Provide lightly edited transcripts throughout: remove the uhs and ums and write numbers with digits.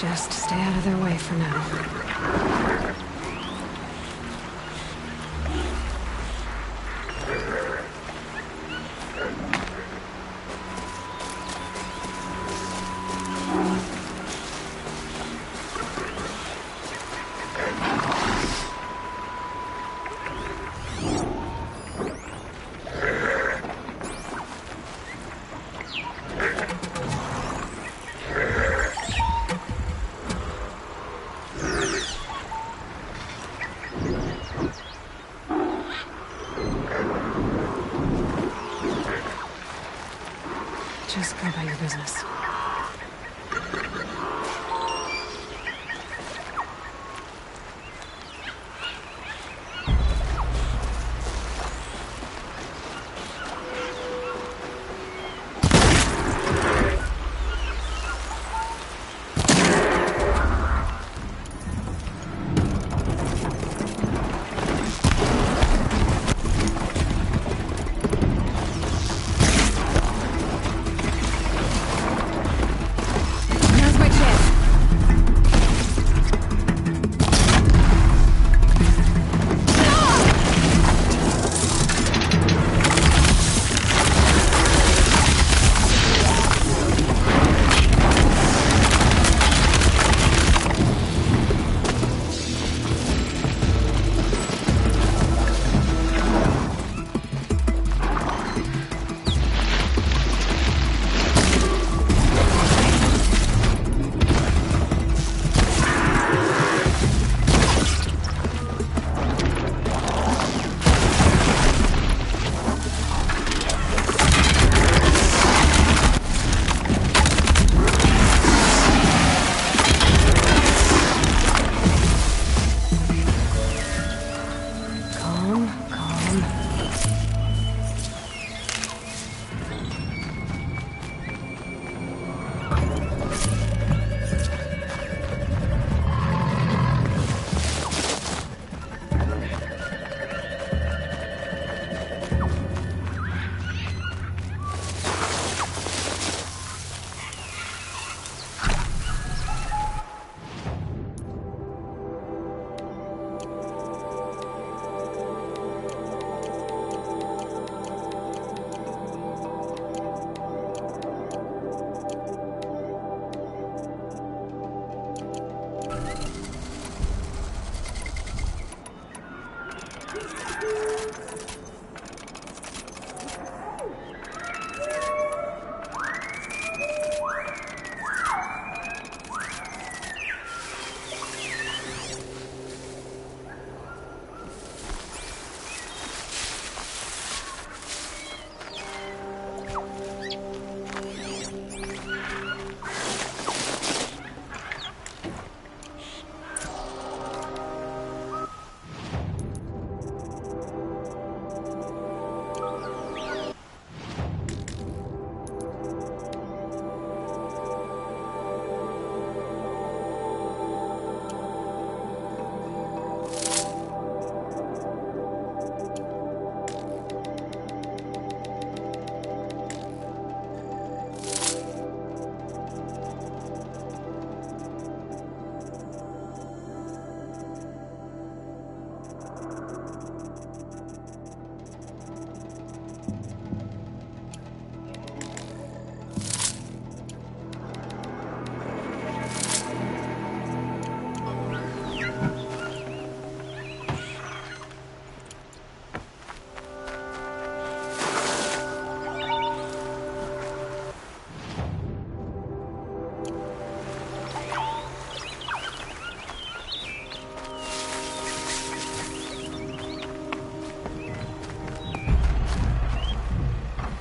Just stay out of their way for now. Just go about your business.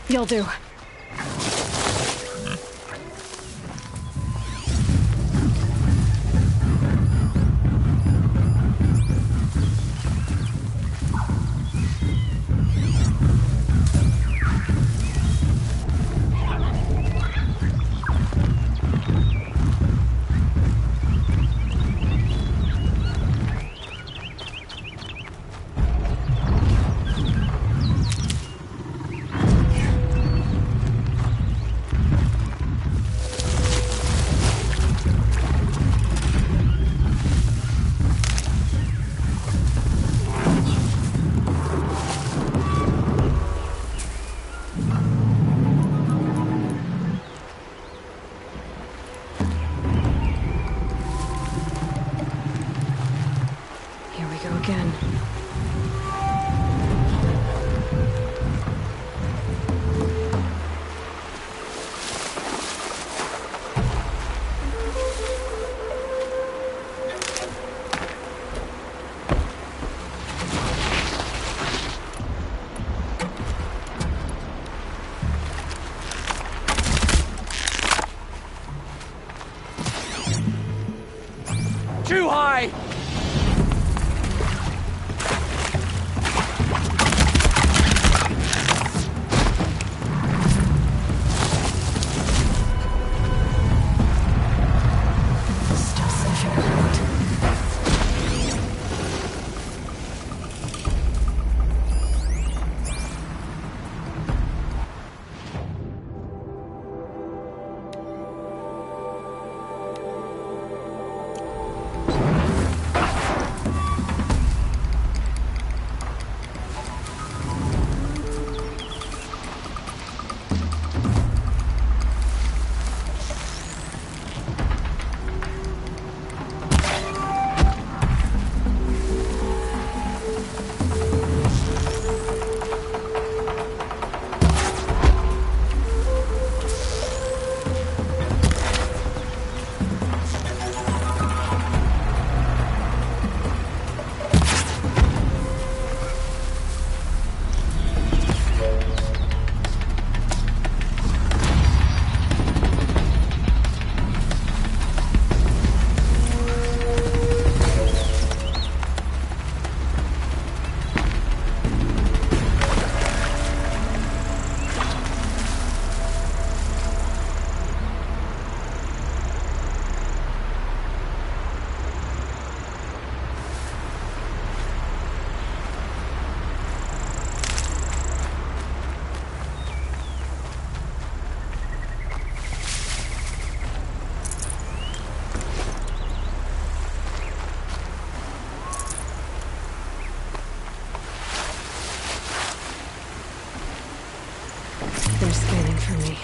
You'll do. too high! Still sniffing around. They're scanning for me.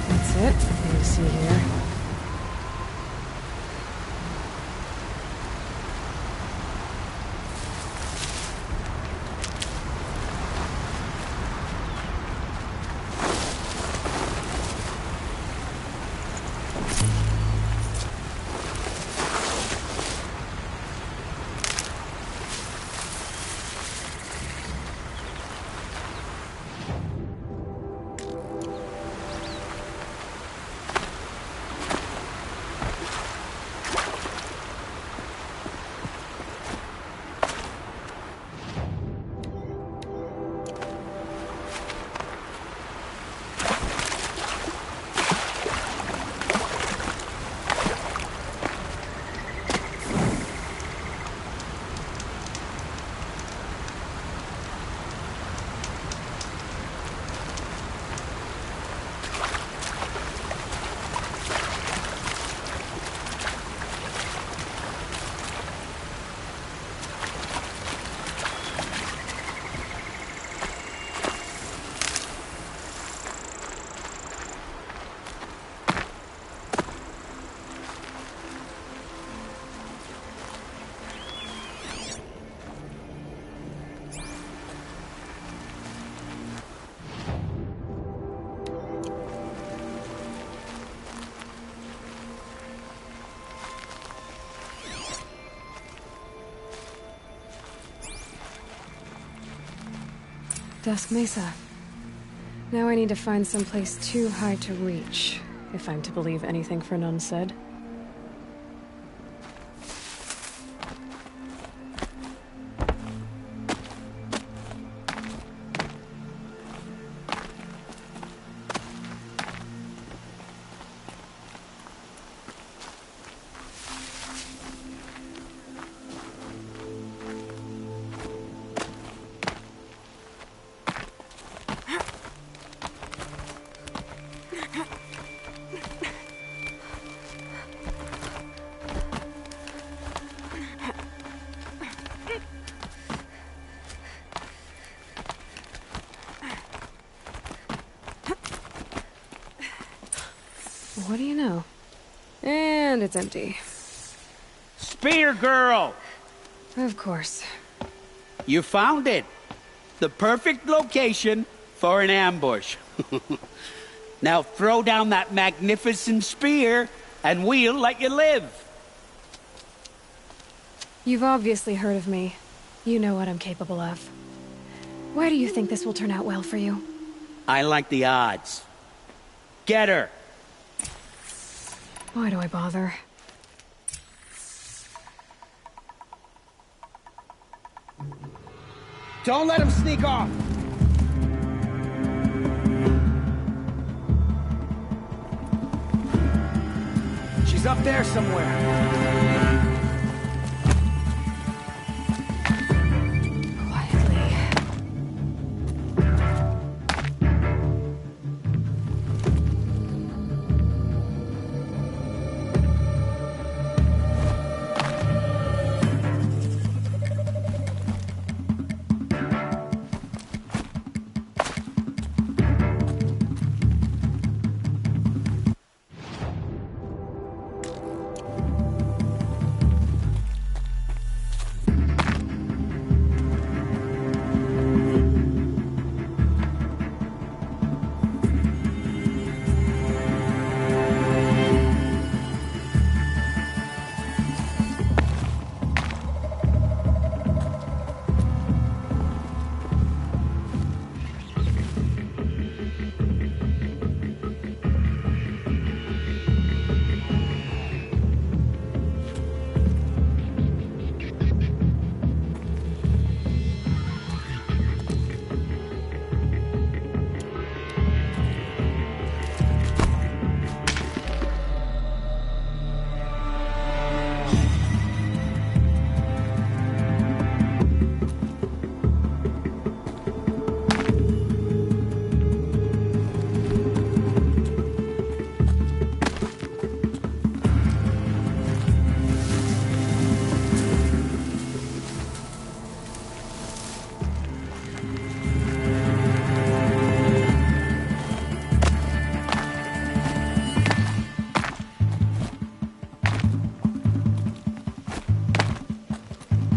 That's it. Nothing to see here. Dusk Mesa. Now I need to find someplace too high to reach, if I'm to believe anything Fernan said. What do you know? And it's empty. Spear girl! Of course. You found it. The perfect location for an ambush. Now throw down that magnificent spear, and we'll let you live. You've obviously heard of me. You know what I'm capable of. Why do you think this will turn out well for you? I like the odds. Get her! Why do I bother? Don't let him sneak off! She's up there somewhere. Quietly.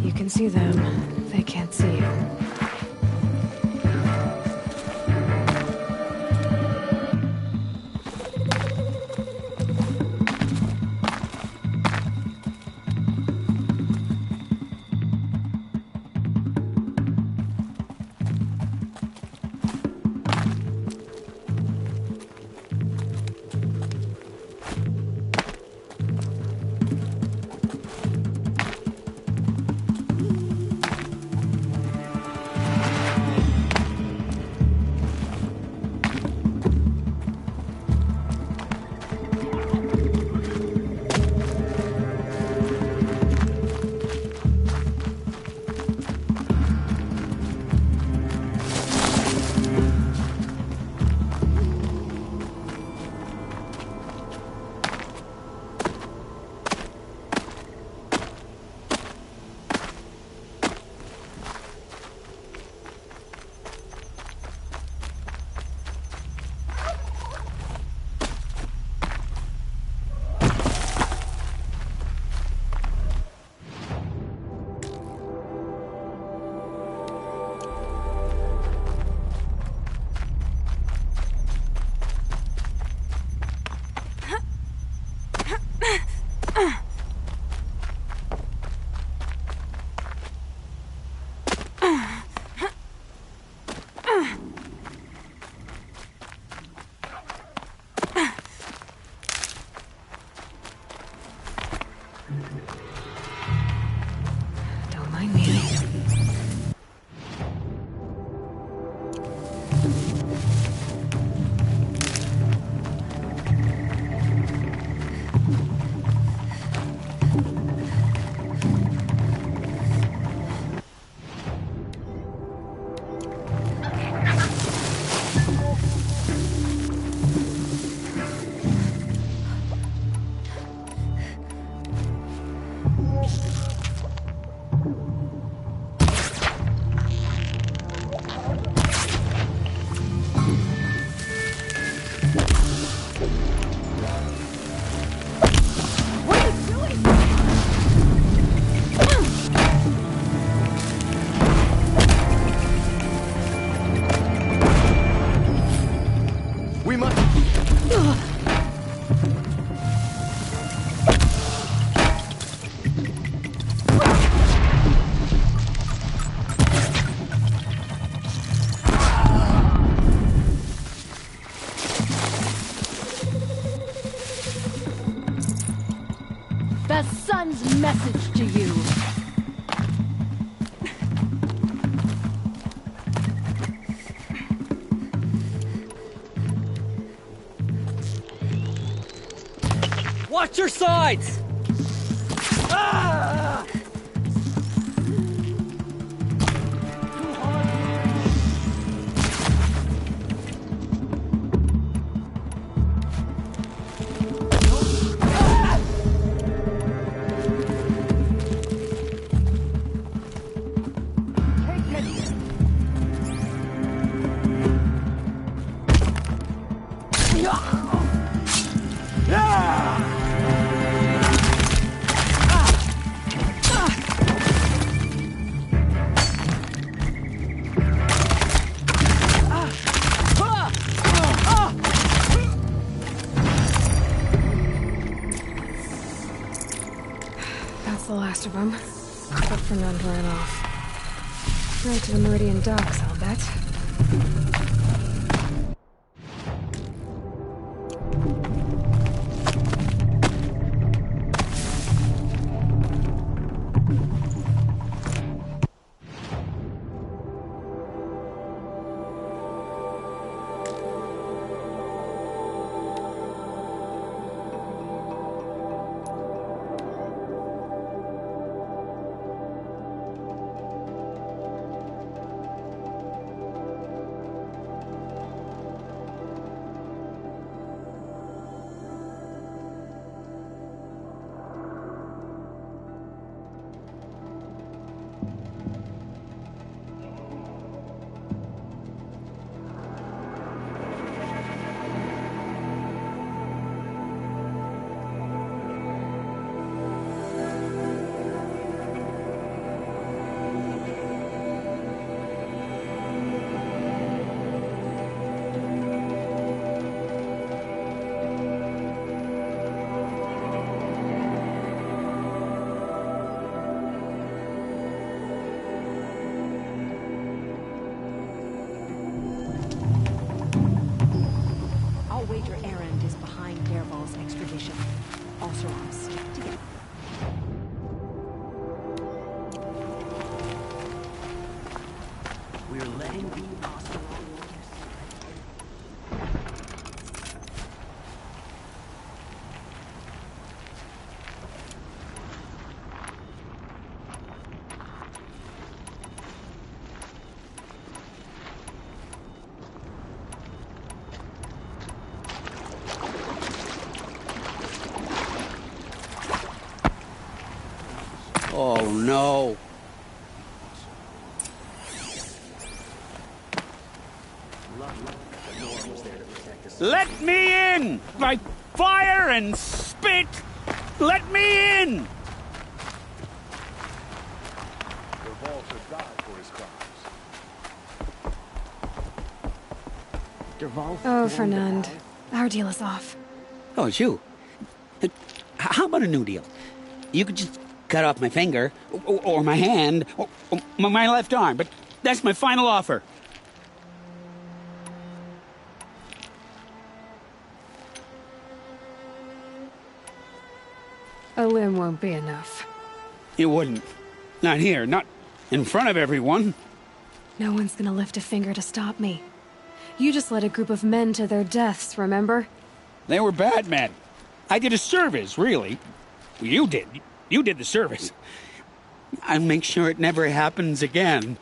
You can see them. They can't see you. Don't mind me. We must... King's message to you. Watch your sides! Ah! That's the last of them. But Fernand ran off. Right to the Meridian docks, I'll bet. I'll wager Erend is behind Dervahl's extradition. Oseram stick together. We're letting the Oseram... Oh, no. Let me in! By fire and spit! Let me in! Dervahl should die for his crimes. Oh, Fernand. Our deal is off. Oh, it's you. How about a new deal? You could just cut off my finger, or my hand, or my left arm, but that's my final offer. A limb won't be enough. It wouldn't. Not here, not in front of everyone. No one's gonna lift a finger to stop me. You just led a group of men to their deaths, remember? They were bad men. I did a service, really. You did. You did the service. I'll make sure it never happens again.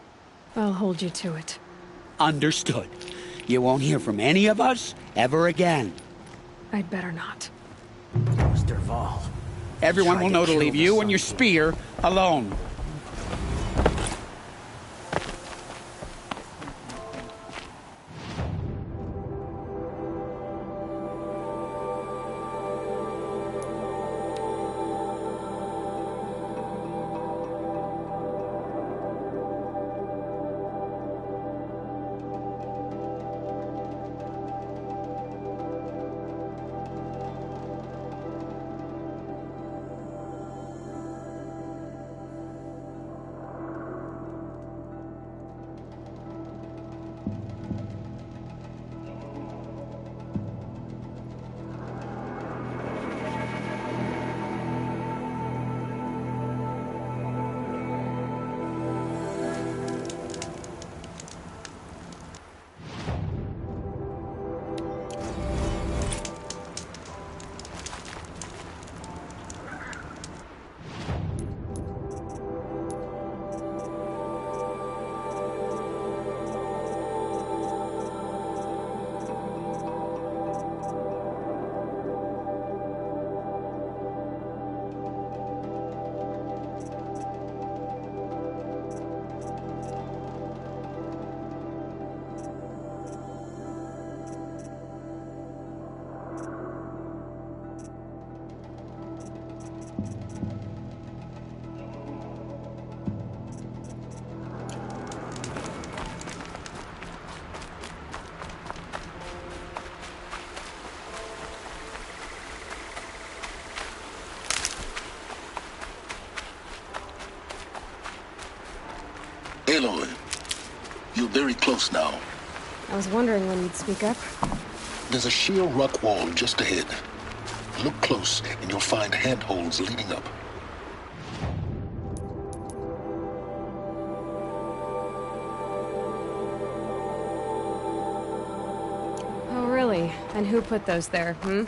I'll hold you to it. Understood. You won't hear from any of us ever again. I'd better not. It was Dervahl. Everyone Tried will to know to kill leave the you and your Sun spear alone. Aloy, you're very close now. I was wondering when you'd speak up. There's a sheer rock wall just ahead. Look close, and you'll find handholds leading up. Oh, really? And who put those there, hmm?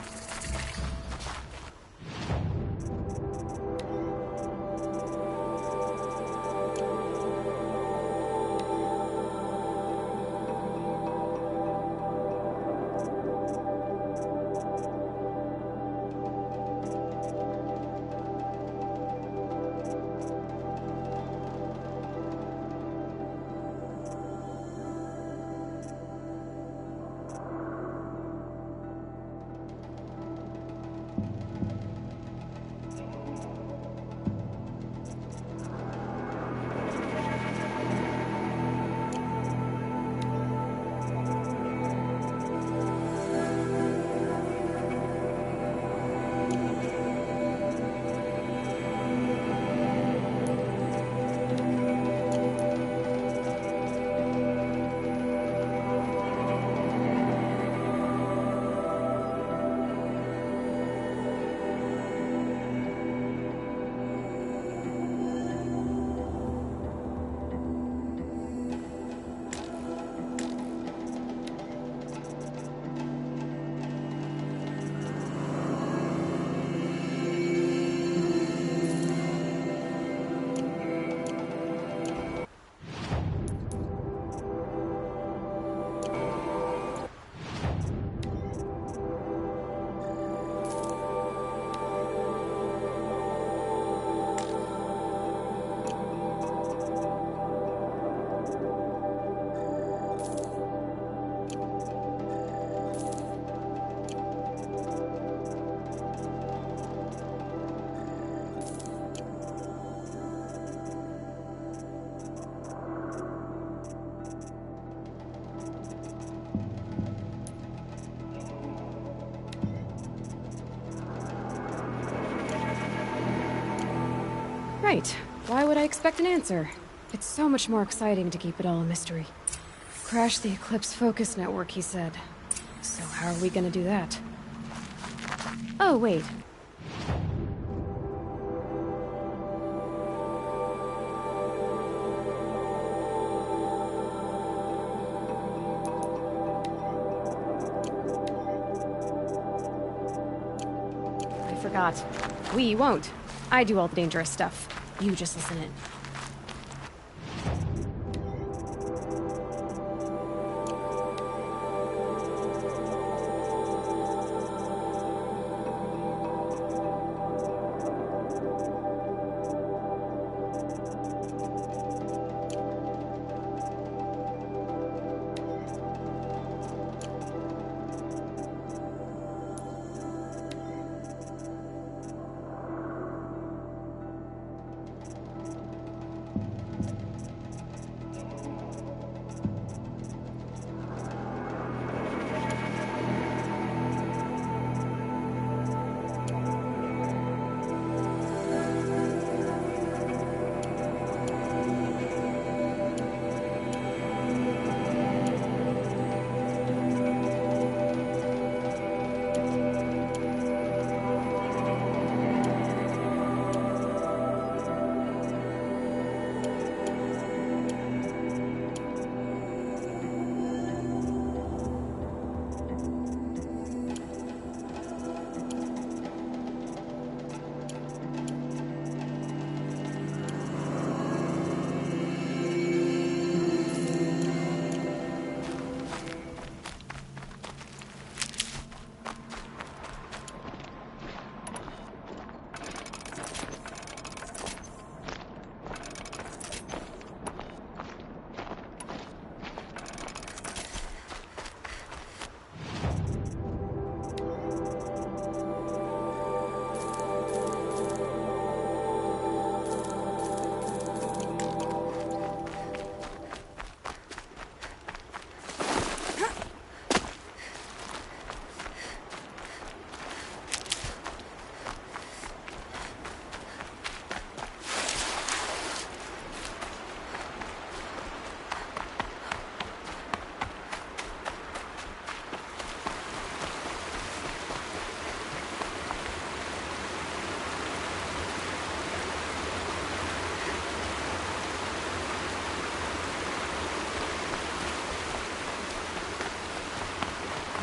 Right. Why would I expect an answer? It's so much more exciting to keep it all a mystery. Crash the Eclipse Focus Network, he said. So how are we gonna do that? Oh, wait. I forgot. We won't. I do all the dangerous stuff. You just listen in.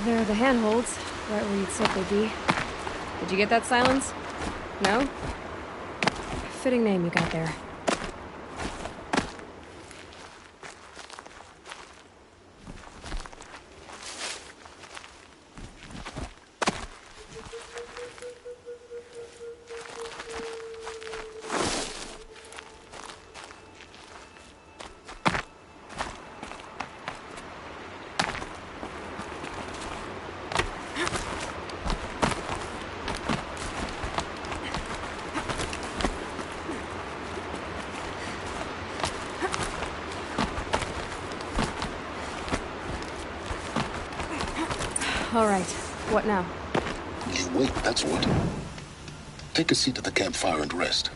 There are the handholds, right where you'd said they'd be. Did you get that, Silence? No? Fitting name you got there. All right, what now? You wait, that's what. Take a seat at the campfire and rest.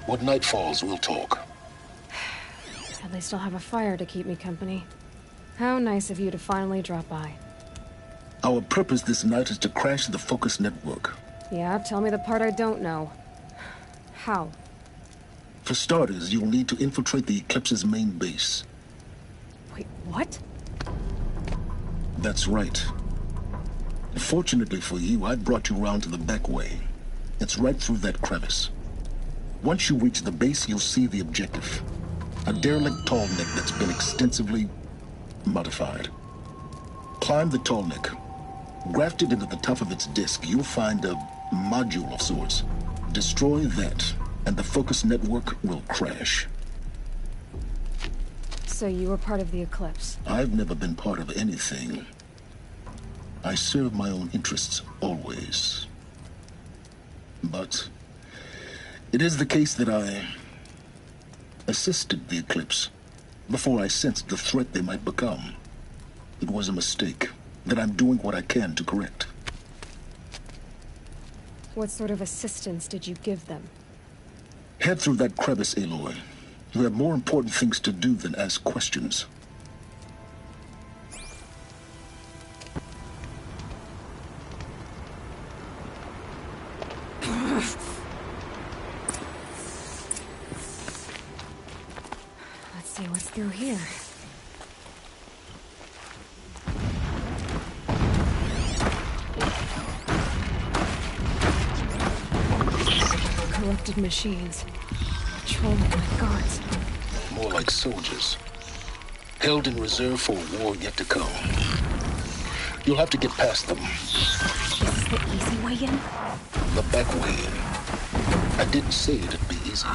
When night falls, we'll talk. At least I'll have a fire to keep me company. How nice of you to finally drop by. Our purpose this night is to crash the Focus network. Yeah, tell me the part I don't know. How? For starters, you'll need to infiltrate the Eclipse's main base. Wait, what? That's right. Fortunately for you, I brought you round to the back way. It's right through that crevice. Once you reach the base, you'll see the objective. A derelict tall neck that's been extensively modified. Climb the tall neck. Grafted into the top of its disk, you'll find a module of sorts. Destroy that, and the Focus network will crash. So you were part of the Eclipse. I've never been part of anything. I serve my own interests, always. But it is the case that I assisted the Eclipse before I sensed the threat they might become. It was a mistake that I'm doing what I can to correct. What sort of assistance did you give them? Head through that crevice, Aloy. You have more important things to do than ask questions. Let's see what's through here. Corrupted machines. Patrolling like guards. More like soldiers. Held in reserve for a war yet to come. You'll have to get past them. This is the easy way in? The back way in. I didn't say it'd be easy.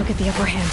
Get the upper hand.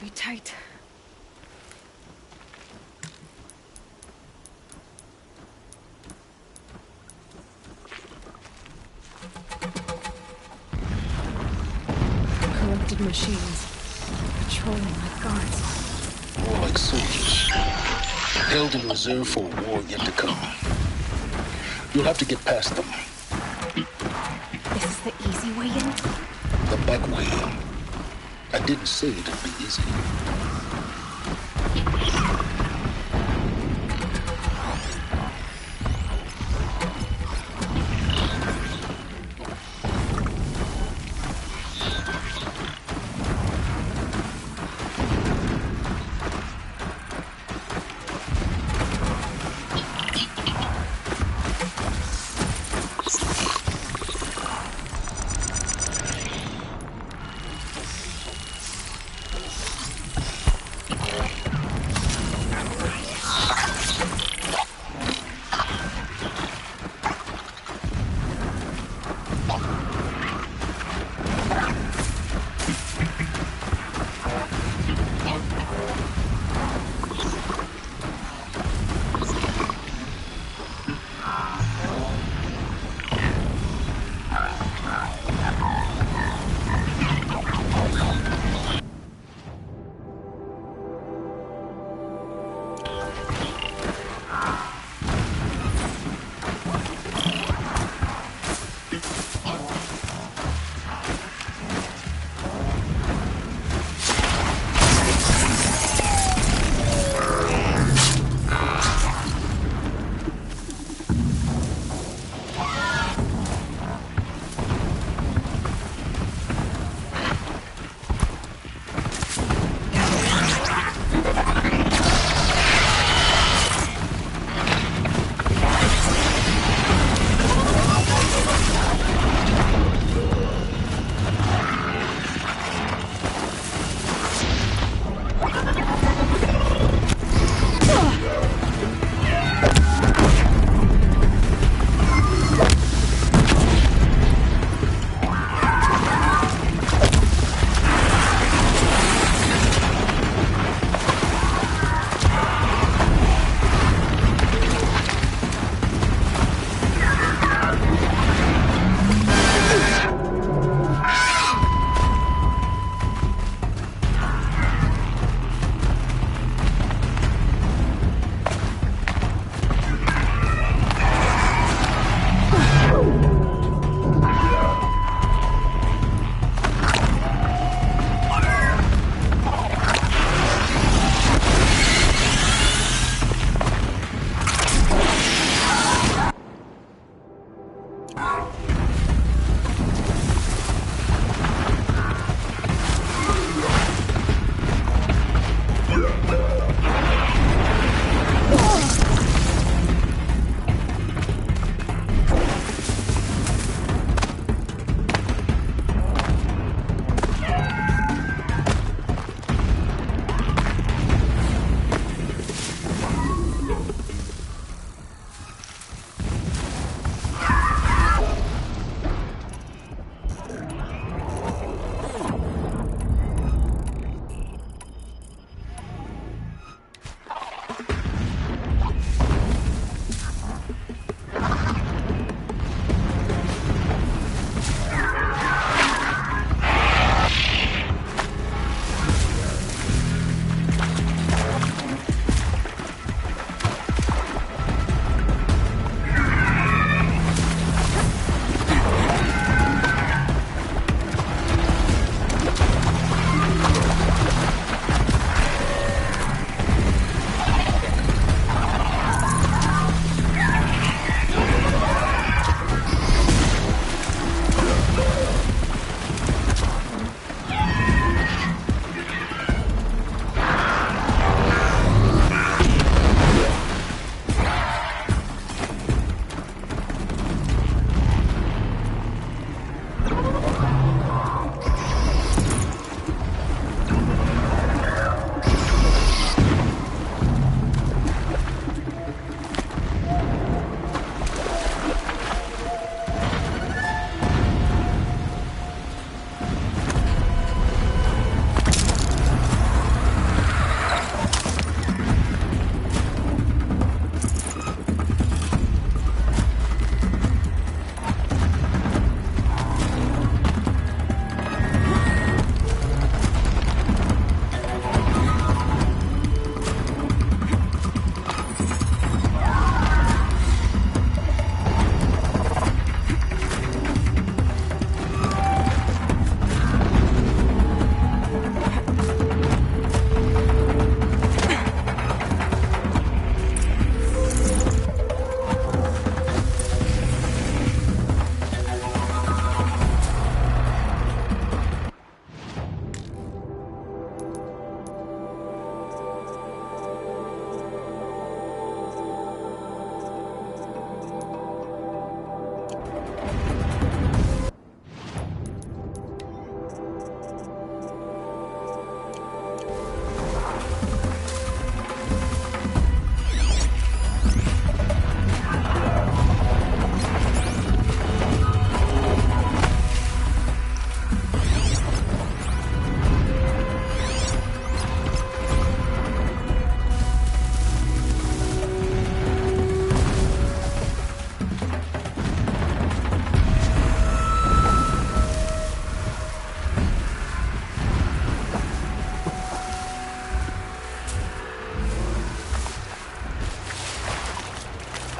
be tight. Corrupted machines. Patrolling like guards. More like soldiers. Held in reserve for a war yet to come. You'll have to get past them. Is this the easy way in? The back way. I didn't say it'd be easy.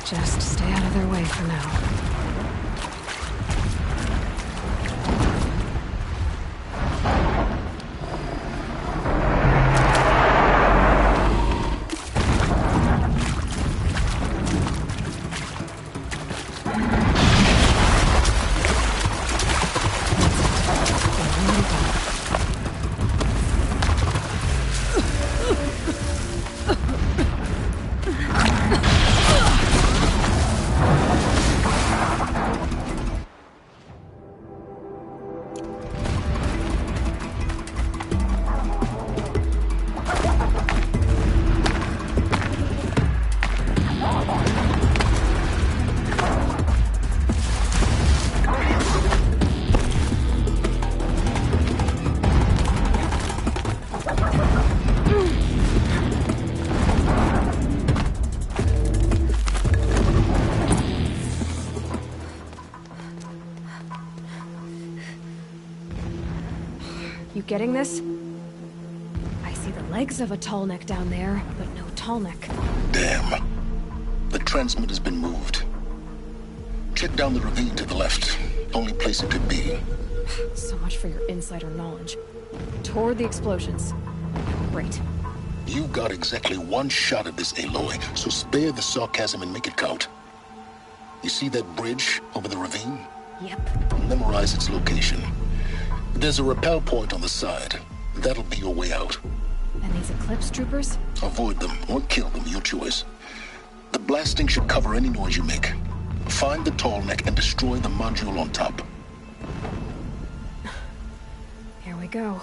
Just stay out of their way for now. You getting this? I see the legs of a Tallneck down there, but no Tallneck. Damn. The transmitter's been moved. Check down the ravine to the left. Only place it could be. So much for your insider knowledge. Toward the explosions. Great. You got exactly one shot at this, Aloy, so spare the sarcasm and make it count. You see that bridge over the ravine? Yep. Memorize its location. There's a rappel point on the side. That'll be your way out. And these Eclipse troopers? Avoid them or kill them, your choice. The blasting should cover any noise you make. Find the Tallneck and destroy the module on top. Here we go.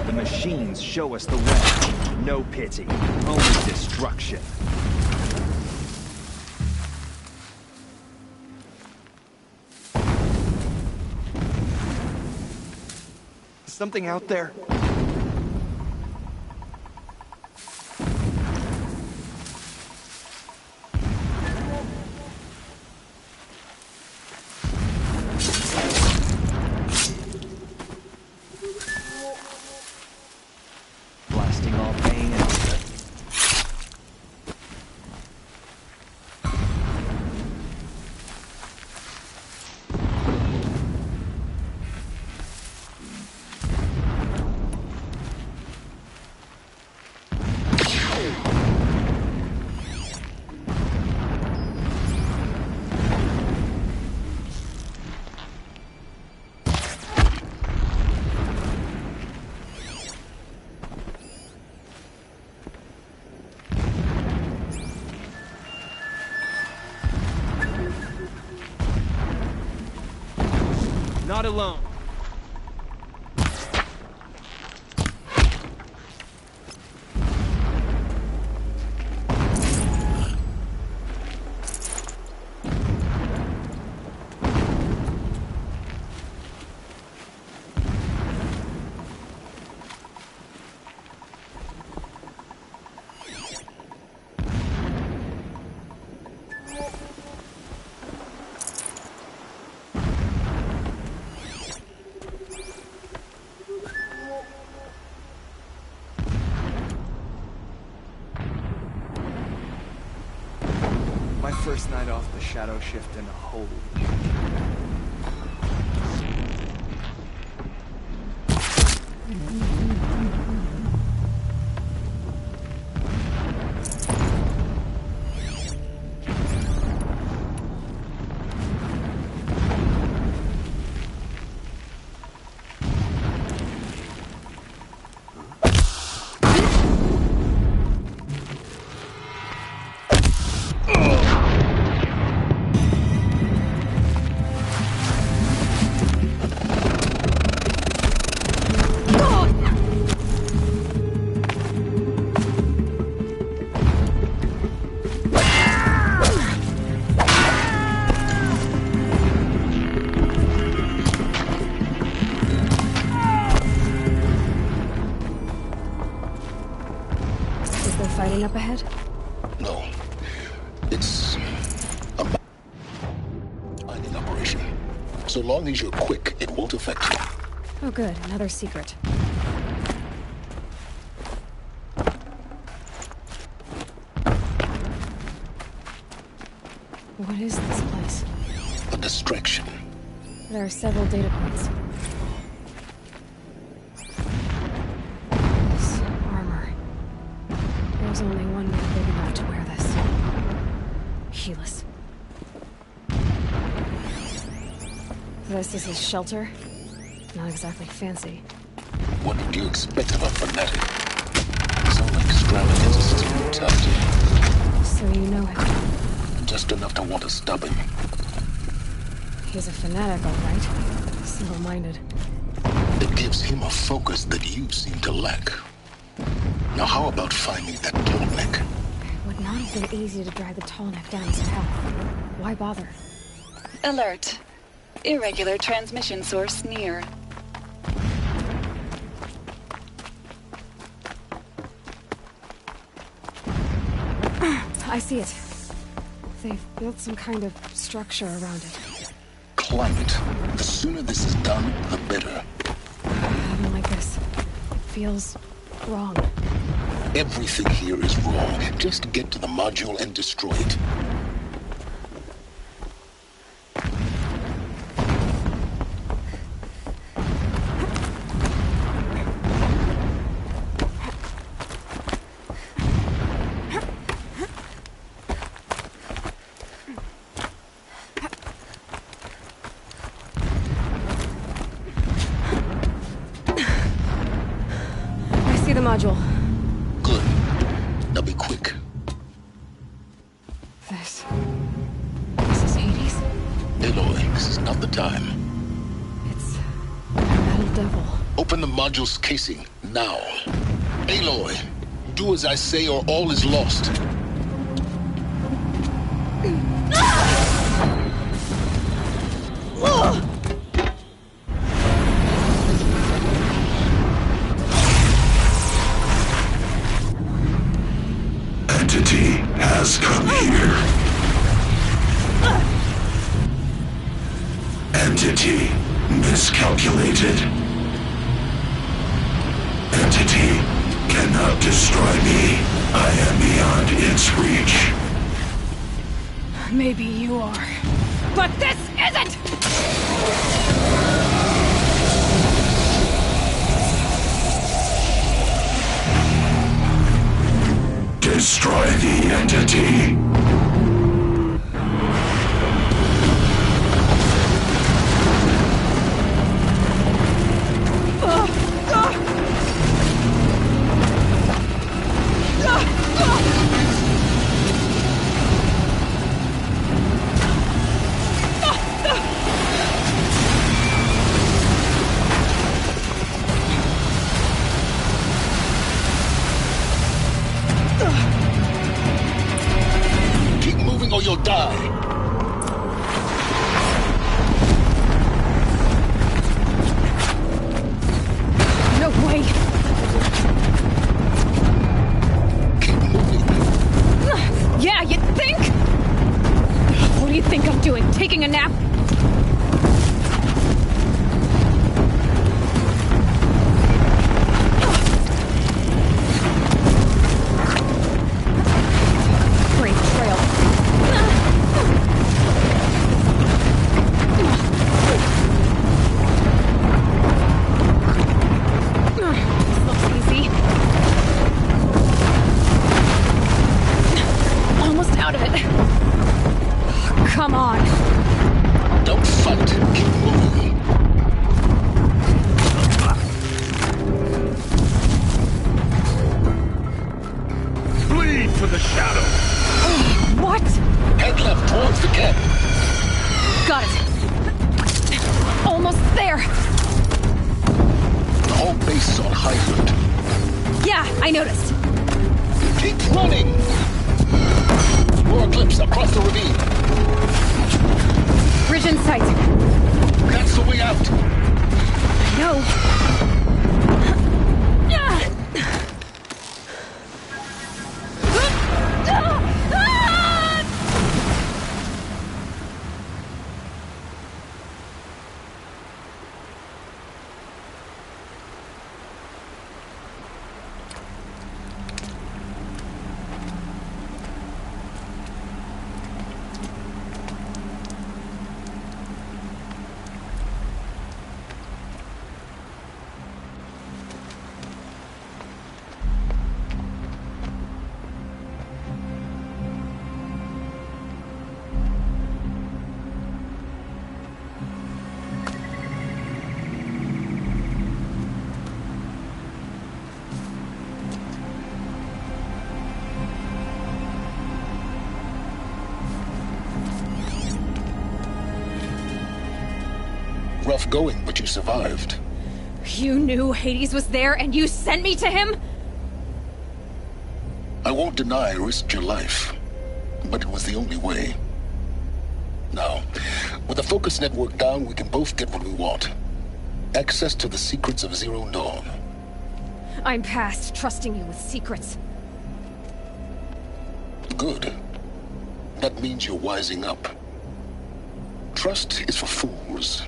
The machines show us the way. No pity, only destruction. Something out there? Blasting all pain out of it. Not alone. My first night off the shadow shift and holy heading up ahead? No. It's a mining operation. So long as you're quick, it won't affect you. Oh good, another secret. What is this place? A distraction. There are several data points. This armor. There's only one man big enough to wear this. Helis. This is his shelter. Not exactly fancy. What did you expect of a fanatic? Some extravagance is brutality. So you know him. Just enough to want to stop him. He's a fanatic, all right. Single-minded. It gives him a focus that you seem to lack. Now how about finding that tallneck? It would not have been easy to drag the tallneck down to hell. Why bother? Alert. Irregular transmission source near. I see it. They've built some kind of structure around it. Climb it. The sooner this is done, the better. I don't like this. It feels wrong. Everything here is wrong. Just get to the module and destroy it. Module. Good. Now be quick. This is Hades? Aloy, this is not the time. It's a metal devil. Open the module's casing, now. Aloy, do as I say or all is lost. Entity has come here. Entity miscalculated. Entity cannot destroy me. I am beyond its reach. Maybe you are. But this isn't! Destroy the entity. Or you'll die. No way! Keep moving. Yeah, you think? What do you think I'm doing? Taking a nap? Great trail. This looks easy. Almost out of it. Come on. Don't fight. Keep moving. Bleed for the shadow. What? Head left towards the camp. Got it. Almost there. The whole base is on high alert. Yeah, I noticed. Keep running. More eclipse across the ravine. Bridge in sight. That's the way out. No. rough going, but you survived. You knew Hades was there and you sent me to him? I won't deny I risked your life, but it was the only way. Now, with the focus network down, we can both get what we want. Access to the secrets of Zero Dawn. I'm past trusting you with secrets. Good. That means you're wising up. Trust is for fools.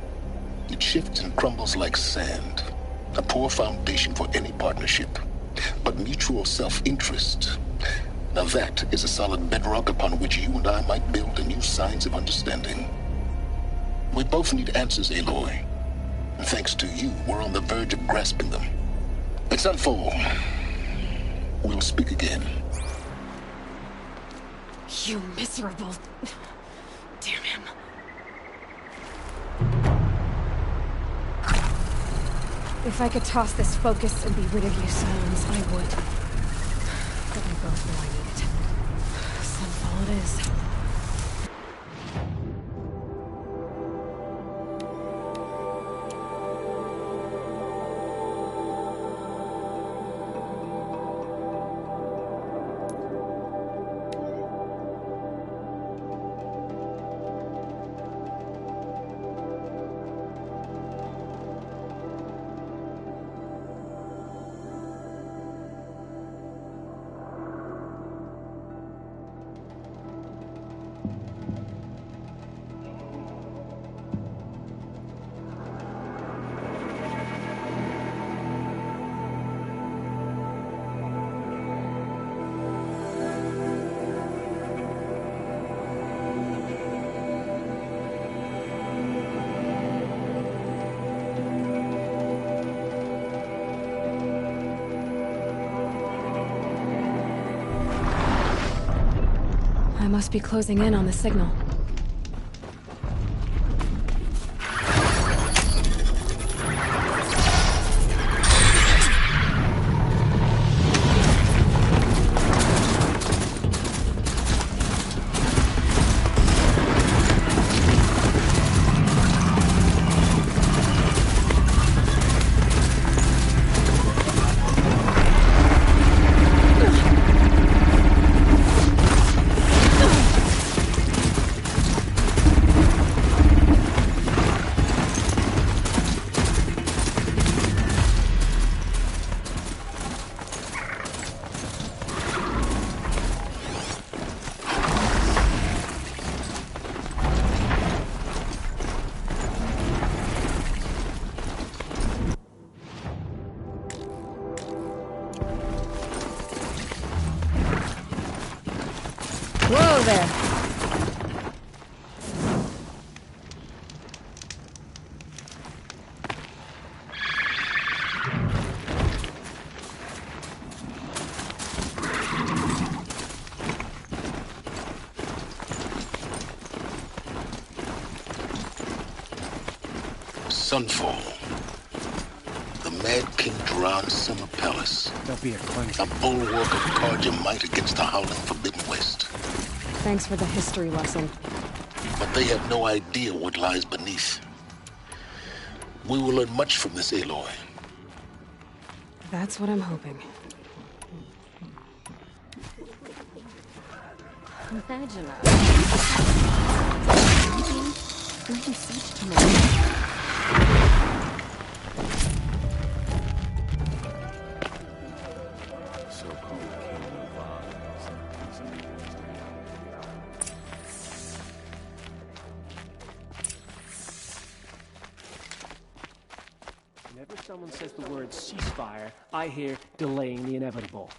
It shifts and crumbles like sand. A poor foundation for any partnership. But mutual self-interest. Now that is a solid bedrock upon which you and I might build a new science of understanding. We both need answers, Aloy. And thanks to you, we're on the verge of grasping them. At Sunfall, we'll speak again. You miserable... Damn him. If I could toss this focus and be rid of you, Silence, I would. But we both know I need it. Sunfall it is. I must be closing in on the signal. Whoa there! Sunfall. The Mad King Duran's summer palace. Don't be a clown. A bulwark of Carja might against the howling Forbidden West. Thanks for the history lesson. But they have no idea what lies beneath. We will learn much from this Aloy. That's what I'm hoping. Imagine that. Whenever someone says the word ceasefire, I hear delaying the inevitable.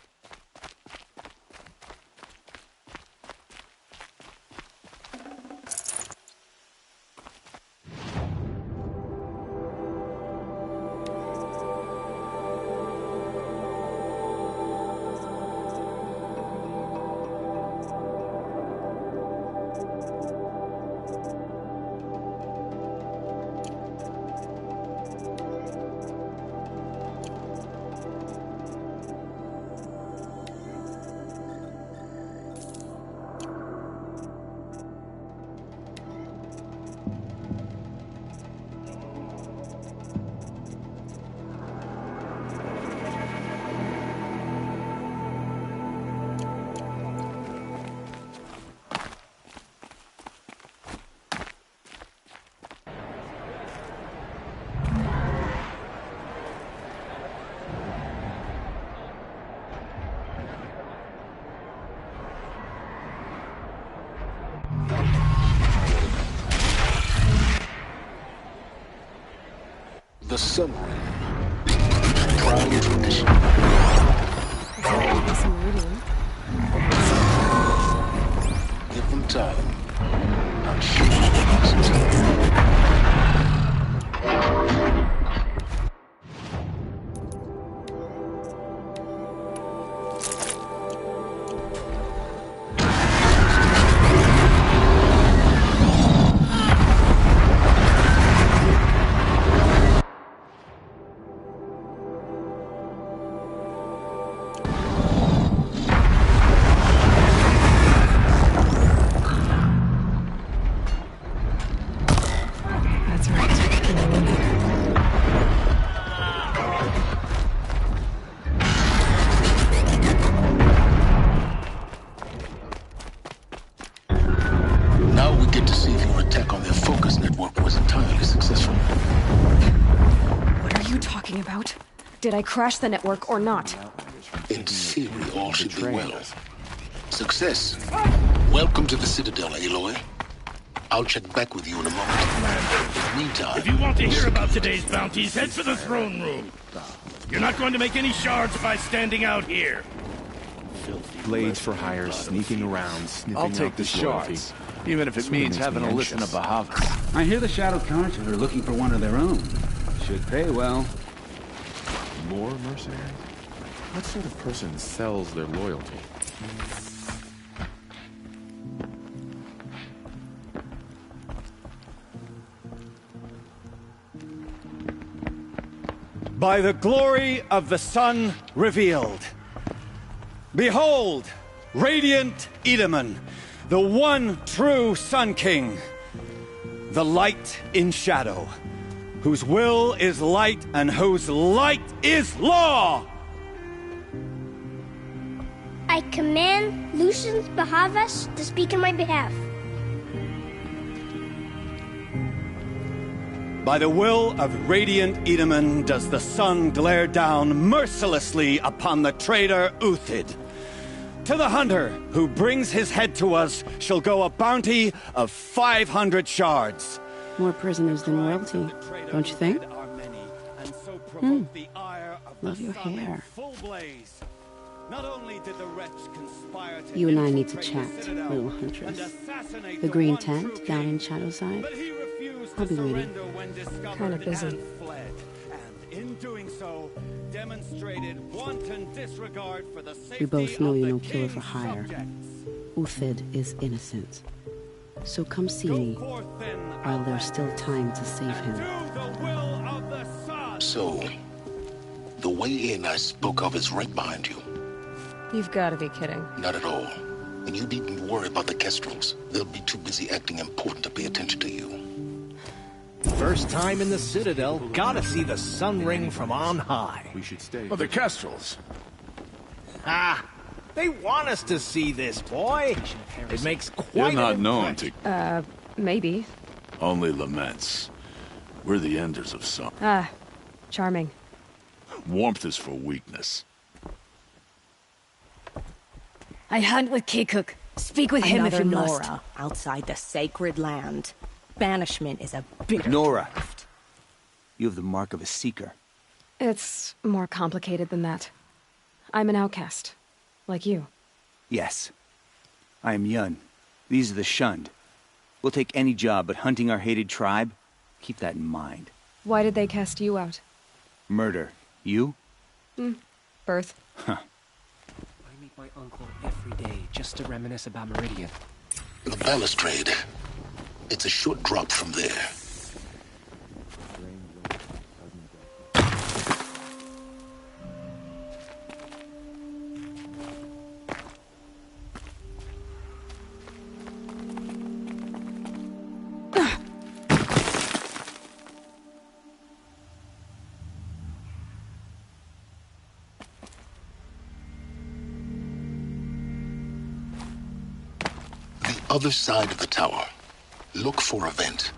The Sun Ring. Proud tradition. That's some meridian. Give them time. I'm sure it's time. That's right. Anyone here? Now we get to see if your attack on their focus network was entirely successful. What are you talking about? Did I crash the network or not? In theory, all should be well. Success. Welcome to the Citadel, Aloy. I'll check back with you in a moment. In the meantime... If you want to hear about today's bounties, head for the throne room. You're not going to make any shards by standing out here. Blades for hire, sneaking around, sniffing I'll take out the loyalty. shards, even if it That's what means makes having me to listen to anxious. Bahavas. I hear the Shadow Council are looking for one of their own. Should pay well. More mercenaries? What sort of person sells their loyalty? By the glory of the sun revealed. Behold, radiant Edaman, the one true Sun King. The light in shadow, whose will is light and whose light is law! I command Lucius Bahavas to speak in my behalf. By the will of radiant Edaman does the sun glare down mercilessly upon the traitor Uthid. To the hunter who brings his head to us shall go a bounty of 500 shards. More prisoners than royalty, don't you think? Love your hair. You and I need to chat, little huntress. The green tent down in Shadowside. I'll be waiting. Kind of busy. We both know you're no killer for hire. Uthid is innocent. So come see me while there's still time to save him. So, the way in I spoke of is right behind you. You've got to be kidding. Not at all. And you needn't worry about the Kestrels. They'll be too busy acting important to pay attention to you. First time in the Citadel, gotta see the Sun Ring from on high. We should stay. Well, the Kestrels. Ah, they want us to see this, boy. It makes quite You're not an known impression. to... Maybe. Only laments. We're the enders of summer. Ah, charming. Warmth is for weakness. I hunt with Kikuk. Speak with him if you Another must. Nora outside the sacred land. Banishment is a bitter Nora, gift. you have the mark of a seeker. It's more complicated than that. I'm an outcast. Like you. Yes. I am Yun. These are the shunned. We'll take any job, but hunting our hated tribe, keep that in mind. Why did they cast you out? Murder. You? Birth. Huh. I meet my uncle every day just to reminisce about Meridian. The balustrade. It's a short drop from there. The other side of the tower. Look for a vent.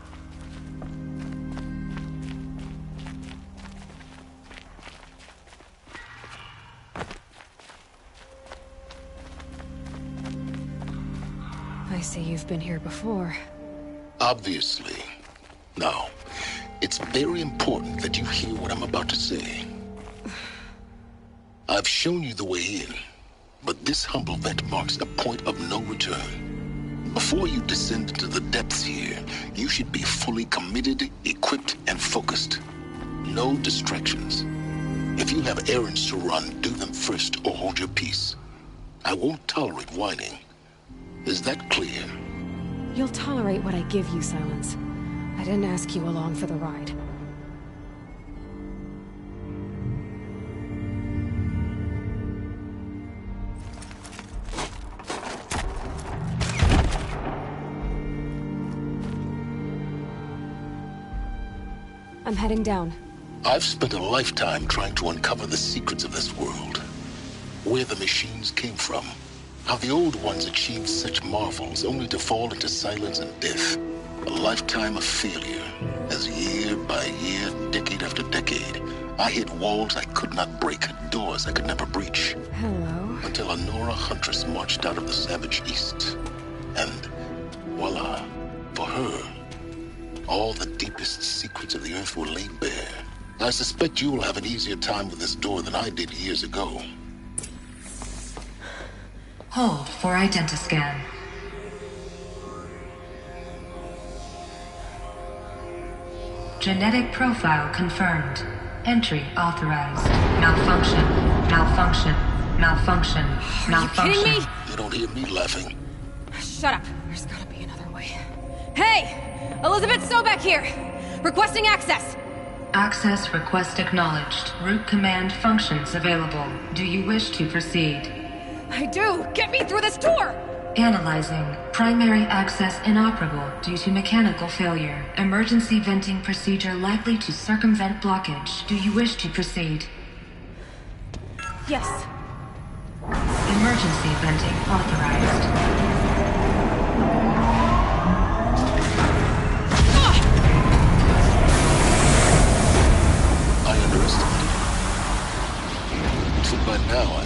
I see you've been here before. Obviously. Now, It's very important that you hear what I'm about to say. I've shown you the way in, but this humble vent marks a point of no return. Before you descend into the depths here, you should be fully committed, equipped, and focused. No distractions. If you have errands to run, do them first or hold your peace. I won't tolerate whining. Is that clear? You'll tolerate what I give you, Silence. I didn't ask you along for the ride. I'm heading down. I've spent a lifetime trying to uncover the secrets of this world. Where the machines came from. How the old ones achieved such marvels only to fall into silence and death. A lifetime of failure, as year by year, decade after decade, I hit walls I could not break, doors I could never breach. Hello. Until a Nora huntress marched out of the savage east. And voila, for her, all the deepest secrets of the earth were laid bare. I suspect you will have an easier time with this door than I did years ago. Hold for identiscan. Genetic profile confirmed. Entry authorized. Malfunction. Malfunction. Malfunction. Malfunction. Are you kidding me? You don't hear me laughing. Shut up. There's gotta be another way. Hey! Elizabeth Sobek here! Requesting access! Access request acknowledged. Root command functions available. Do you wish to proceed? I do! Get me through this door! Analyzing. Primary access inoperable due to mechanical failure. Emergency venting procedure likely to circumvent blockage. Do you wish to proceed? Yes. Emergency venting authorized. By now,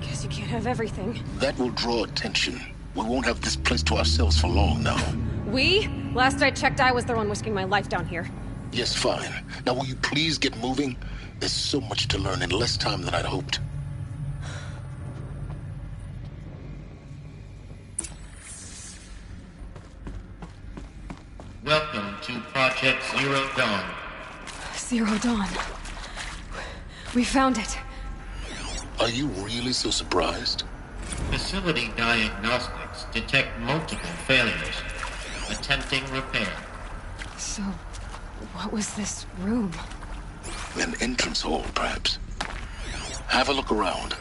Guess you can't have everything. That will draw attention. We won't have this place to ourselves for long now. We? Last I checked, I was the one risking my life down here. Yes, fine. Now will you please get moving? There's so much to learn in less time than I'd hoped. Welcome to Project Zero Dawn. Zero Dawn. We found it. Are you really so surprised? Facility diagnostics detect multiple failures. Attempting repair. So, what was this room? An entrance hall, perhaps. Have a look around.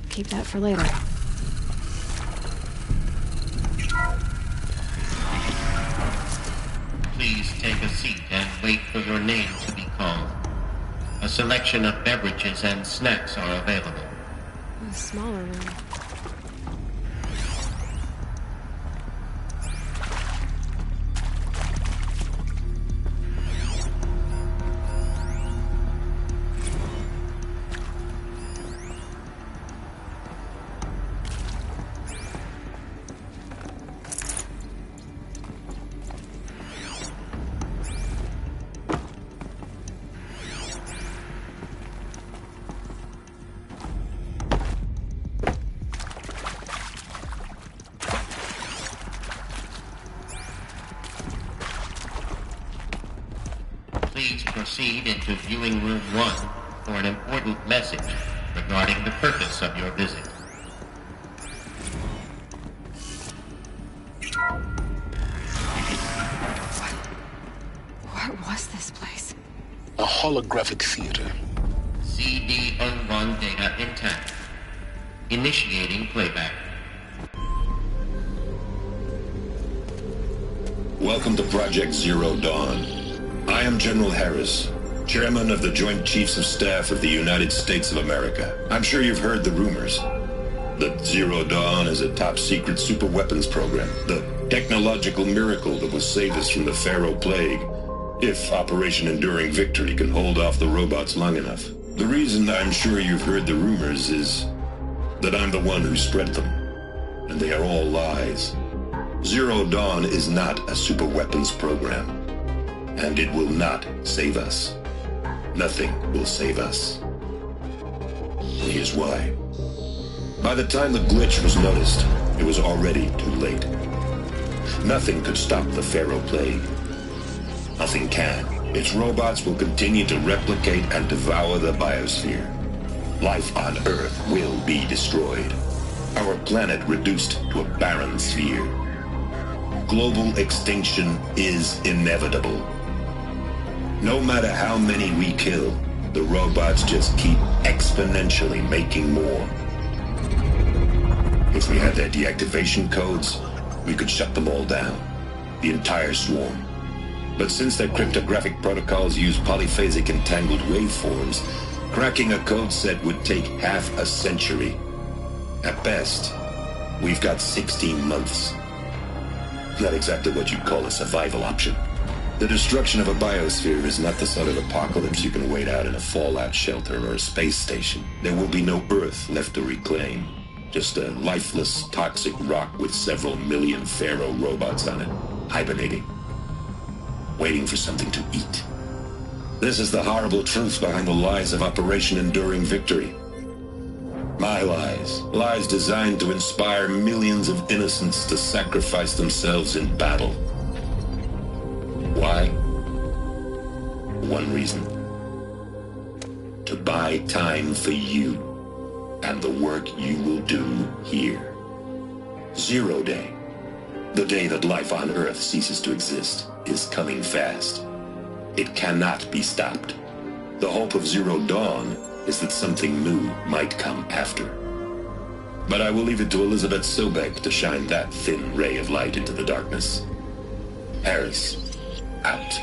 Keep that for later. Please take a seat and wait for your name to be called. A selection of beverages and snacks are available. A smaller room. Please proceed into viewing room 1 for an important message regarding the purpose of your visit. What was this place? A holographic theater. CD01 data intact. Initiating playback. Welcome to Project Zero Dawn. I am General Harris, Chairman of the Joint Chiefs of Staff of the United States of America. I'm sure you've heard the rumors that Zero Dawn is a top-secret super-weapons program, the technological miracle that will save us from the Pharaoh Plague, if Operation Enduring Victory can hold off the robots long enough. The reason I'm sure you've heard the rumors is that I'm the one who spread them, and they are all lies. Zero Dawn is not a super-weapons program, and it will not save us. Nothing will save us. Here's why. By the time the glitch was noticed, it was already too late. Nothing could stop the Pharaoh Plague. Nothing can. Its robots will continue to replicate and devour the biosphere. Life on Earth will be destroyed. Our planet reduced to a barren sphere. Global extinction is inevitable. No matter how many we kill, the robots just keep exponentially making more. If we had their deactivation codes, we could shut them all down. The entire swarm. But since their cryptographic protocols use polyphasic entangled waveforms, cracking a code set would take half a century. At best, we've got 16 months. Not exactly what you'd call a survival option. The destruction of a biosphere is not the sort of apocalypse you can wait out in a fallout shelter or a space station. There will be no Earth left to reclaim. Just a lifeless, toxic rock with several million Pharaoh robots on it, hibernating, waiting for something to eat. This is the horrible truth behind the lies of Operation Enduring Victory. My lies. Lies designed to inspire millions of innocents to sacrifice themselves in battle. Why? One reason. To buy time for you and the work you will do here. Zero Day, the day that life on Earth ceases to exist, is coming fast. It cannot be stopped. The hope of Zero Dawn is that something new might come after. But I will leave it to Elizabeth Sobek to shine that thin ray of light into the darkness. Harris, out.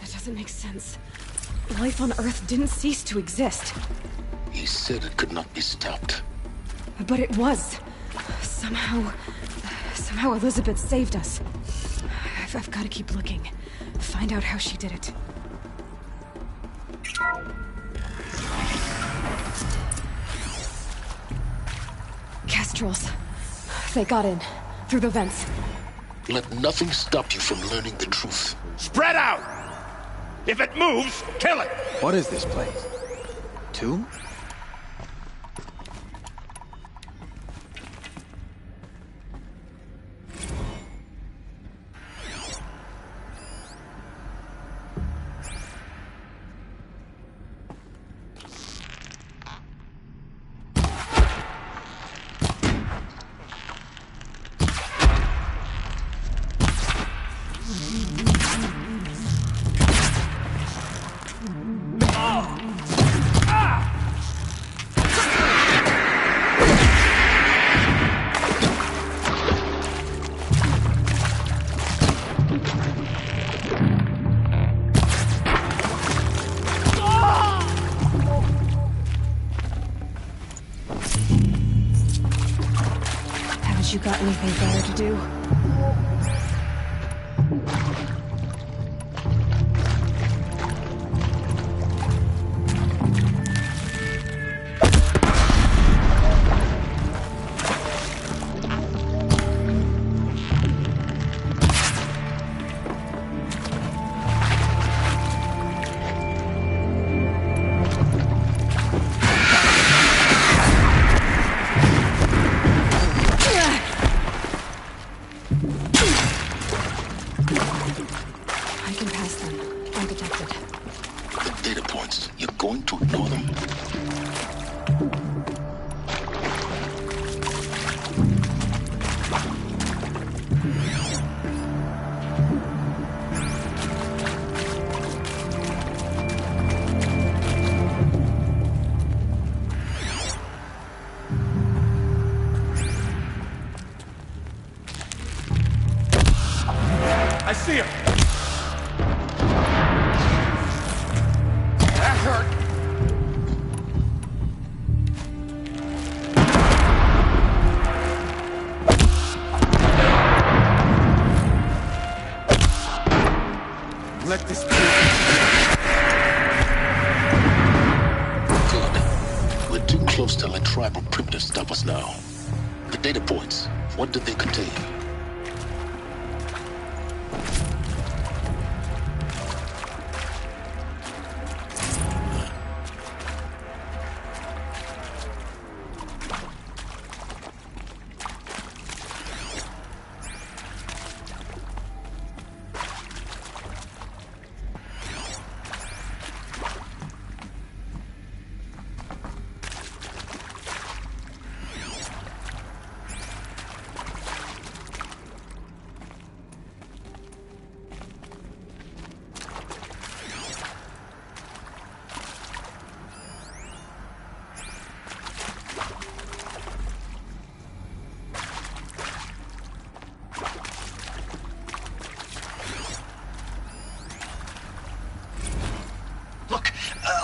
That doesn't make sense. Life on Earth didn't cease to exist. He said it could not be stopped. But it was. Somehow Elizabeth saved us. I've got to keep looking. Find out how she did it. Kestrels. They got in. Through the vents. Let nothing stop you from learning the truth. Spread out! If it moves, kill it! What is this place? Tomb? You got anything better to do? I see him! That hurt! Let this be. Good. We're too close to let tribal primitives stop us now. The data points, what did they contain?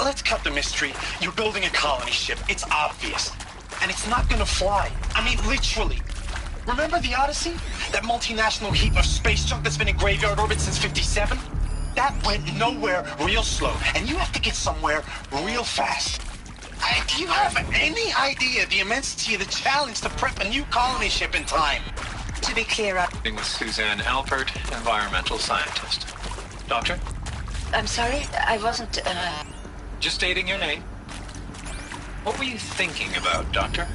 Let's cut the mystery. You're building a colony ship. It's obvious. And it's not gonna fly. I mean, literally. Remember the Odyssey? That multinational heap of space junk that's been in graveyard orbit since '57? That went nowhere real slow. And you have to get somewhere real fast. Do you have any idea the immensity of the challenge to prep a new colony ship in time? To be clear, I'm with Suzanne Alpert, environmental scientist. Doctor? I'm sorry, I wasn't, Just stating your name. What were you thinking about, Doctor?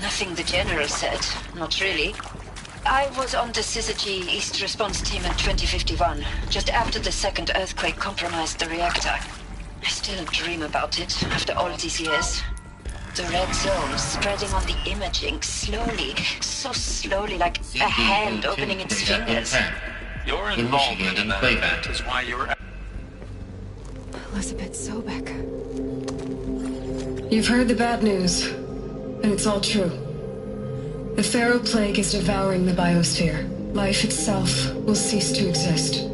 Nothing the General said. Not really. I was on the Syzygy East Response Team in 2051, just after the second earthquake compromised the reactor. I still dream about it, after all these years. The red zone spreading on the imaging, slowly, so slowly, like a hand opening its fingers. Your involvement in that event is why you were... Elizabeth Sobek. You've heard the bad news, and it's all true. The Pharaoh Plague is devouring the biosphere. Life itself will cease to exist.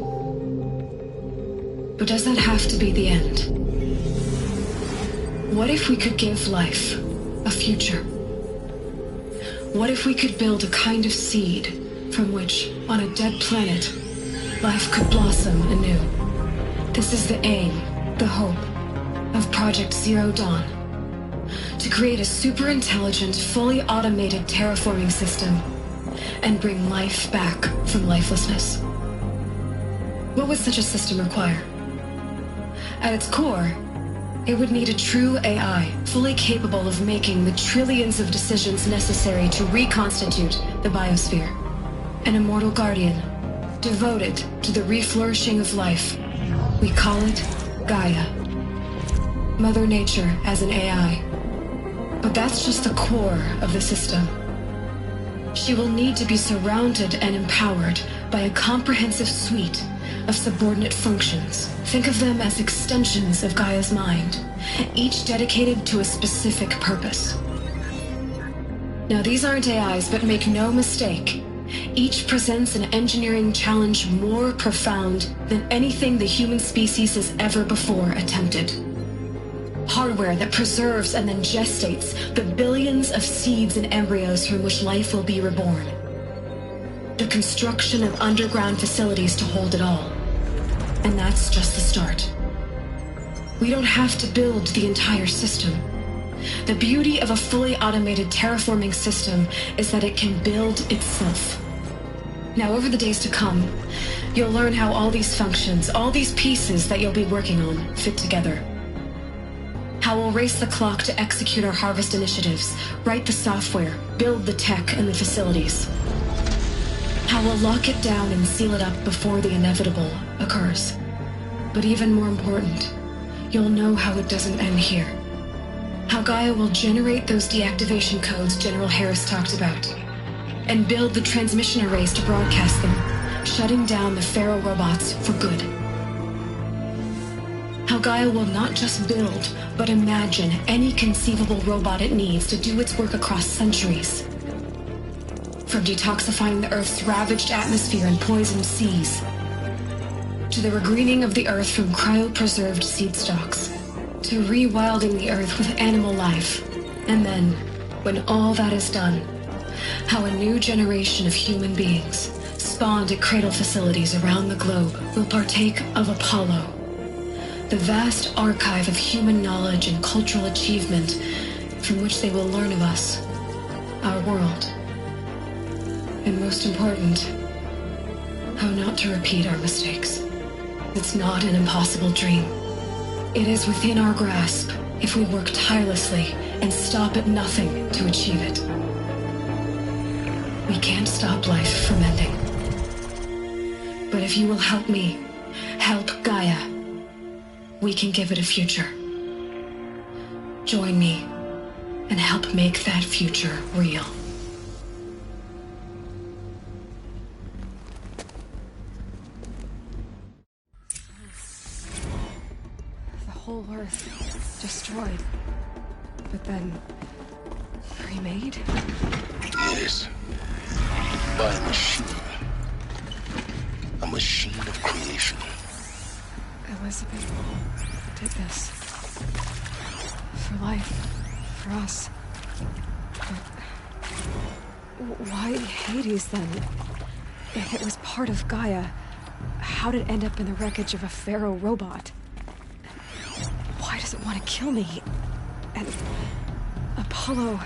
But does that have to be the end? What if we could give life a future? What if we could build a kind of seed from which, on a dead planet, life could blossom anew? This is the aim, the hope, of Project Zero Dawn. To create a super-intelligent, fully automated terraforming system and bring life back from lifelessness. What would such a system require? At its core, it would need a true AI, fully capable of making the trillions of decisions necessary to reconstitute the biosphere. An immortal guardian, devoted to the reflourishing of life. We call it Gaia. Mother Nature as an AI. But that's just the core of the system. She will need to be surrounded and empowered by a comprehensive suite of subordinate functions. Think of them as extensions of Gaia's mind, each dedicated to a specific purpose. Now, these aren't AIs, but make no mistake, each presents an engineering challenge more profound than anything the human species has ever before attempted. Hardware that preserves and then gestates the billions of seeds and embryos from which life will be reborn. The construction of underground facilities to hold it all. And that's just the start. We don't have to build the entire system. The beauty of a fully automated terraforming system is that it can build itself. Now, over the days to come, you'll learn how all these functions, all these pieces that you'll be working on, fit together. How we'll race the clock to execute our harvest initiatives, write the software, build the tech and the facilities. How we'll lock it down and seal it up before the inevitable occurs. But even more important, you'll know how it doesn't end here. How Gaia will generate those deactivation codes General Harris talked about, and build the transmission arrays to broadcast them, shutting down the Pharaoh robots for good. How Gaia will not just build, but imagine any conceivable robot it needs to do its work across centuries. From detoxifying the Earth's ravaged atmosphere and poisoned seas, to the regreening of the Earth from cryopreserved seed stalks, to rewilding the Earth with animal life. And then, when all that is done, how a new generation of human beings, spawned at cradle facilities around the globe, will partake of Apollo, the vast archive of human knowledge and cultural achievement from which they will learn of us, our world, and most important, how not to repeat our mistakes. It's not an impossible dream. It is within our grasp if we work tirelessly and stop at nothing to achieve it. We can't stop life from ending. But if you will help me, help Gaia, we can give it a future. Join me and help make that future real. The whole Earth destroyed, but then remade? Yes. By a machine. A machine of creation. Elizabeth did this. For life. For us. But why Hades then? If it was part of Gaia, how did it end up in the wreckage of a Pharaoh robot? Why does it want to kill me? And Apollo,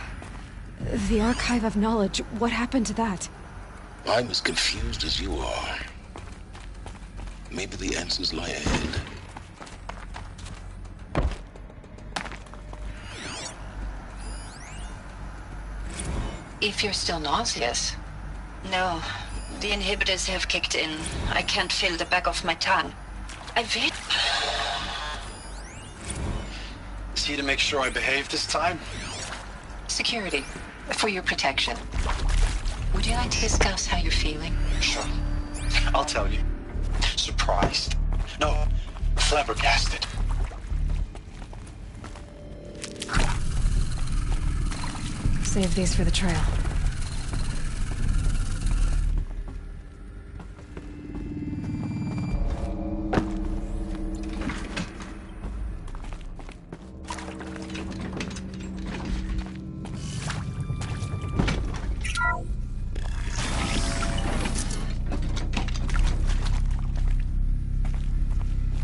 the archive of knowledge, what happened to that? I'm as confused as you are. Maybe the answers lie ahead. If you're still nauseous. No, the inhibitors have kicked in. I can't feel the back of my tongue. I've hit. Is he to make sure I behave this time? Security, for your protection. Would you like to discuss how you're feeling? Sure. I'll tell you. Surprised. No, flabbergasted. Save these for the trail.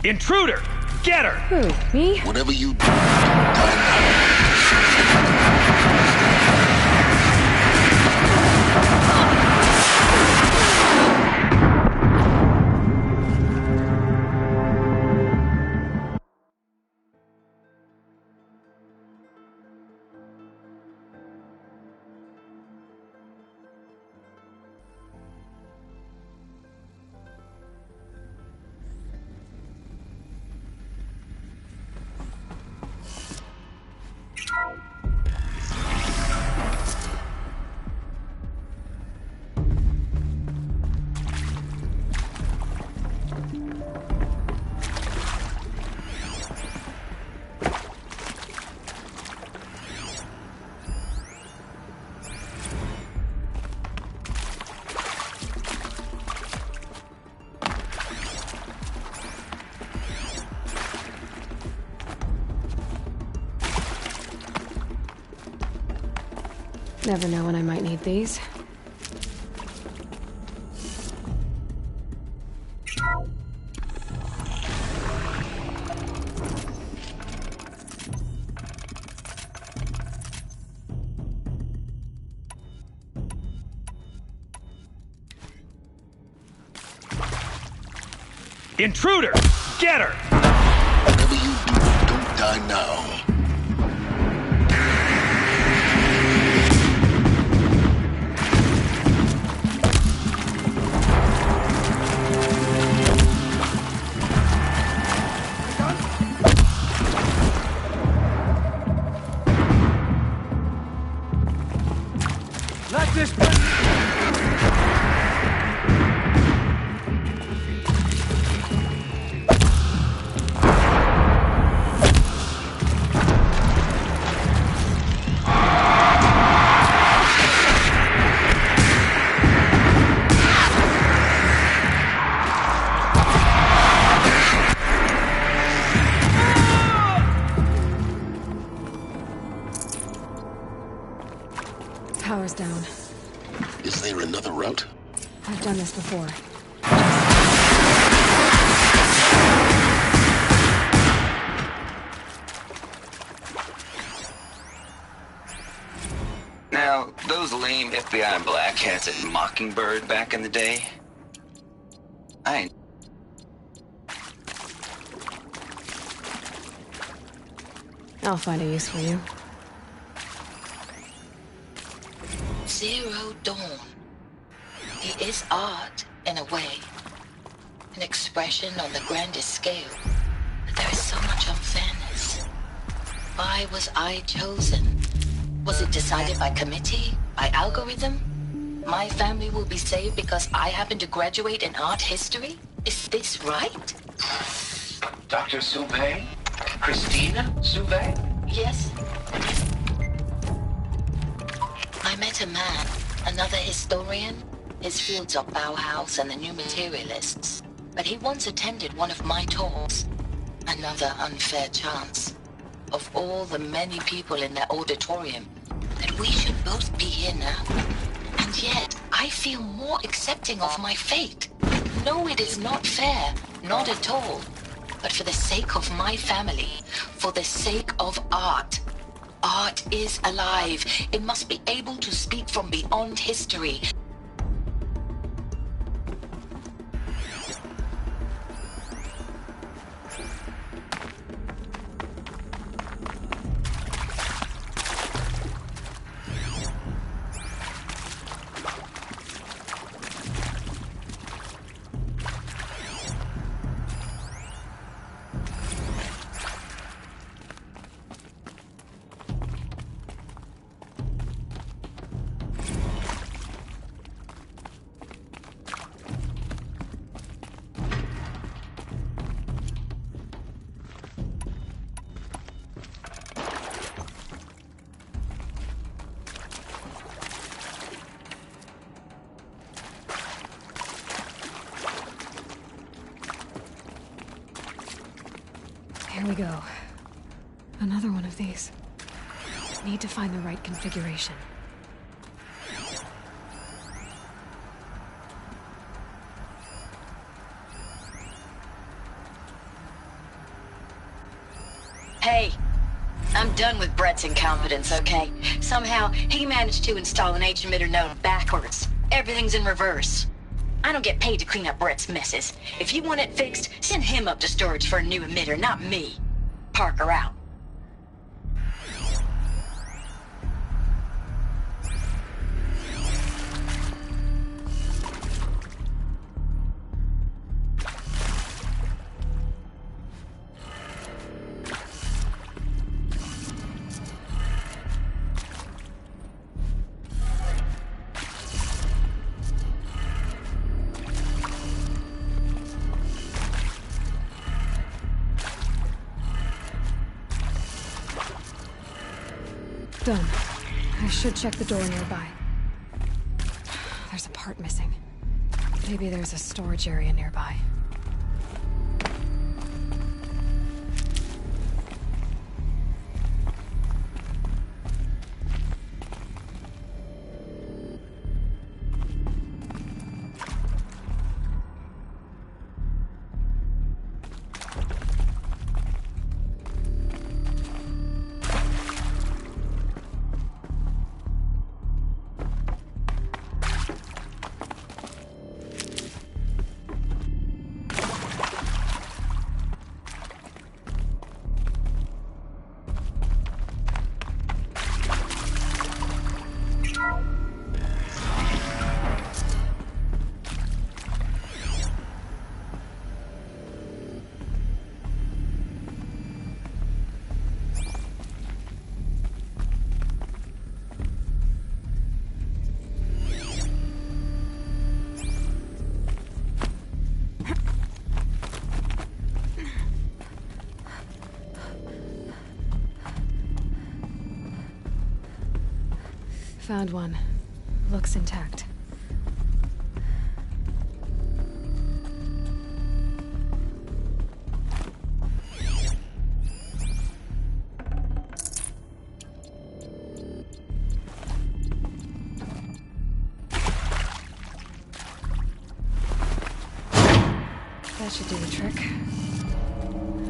Intruder! Get her! Who, me? Whatever you do, Never know when I might need these. Intruder! Get her! whatever you do, don't die now. Let this be. I've done this before. Now, those lame FBI black hats at Mockingbird back in the day, I'll find a use for you. Zero Dawn. It is art, in a way. An expression on the grandest scale. But there is so much unfairness. Why was I chosen? Was it decided by committee? By algorithm? My family will be saved because I happen to graduate in art history? Is this right? Dr. Sauvé? Christina Sauvé? Yes. I met a man, another historian. His fields are Bauhaus and the New Materialists. But he once attended one of my talks. Another unfair chance. Of all the many people in that auditorium, that we should both be here now. And yet, I feel more accepting of my fate. No, it is not fair. Not at all. But for the sake of my family, for the sake of art. Art is alive. It must be able to speak from beyond history. Here we go. Another one of these. Need to find the right configuration. Hey, I'm done with Brett's incompetence, okay? Somehow, he managed to install an H-emitter node backwards. Everything's in reverse. I don't get paid to clean up Brett's messes. If you want it fixed, send him up to storage for a new emitter, not me. Parker out. Done. I should check the door nearby. There's a part missing. Maybe there's a storage area nearby. Found one. Looks intact. That should do the trick.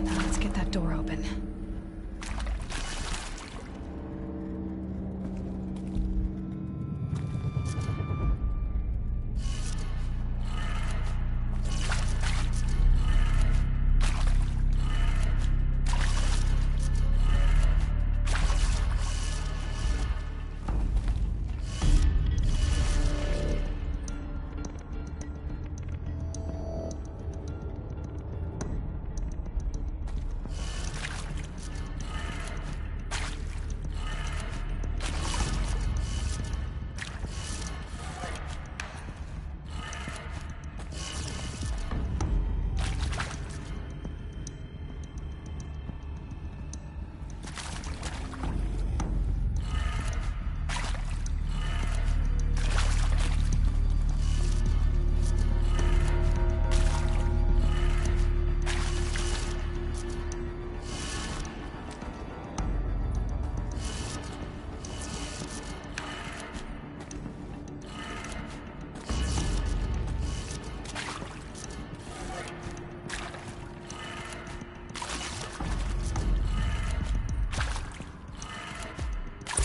Now let's get that door open.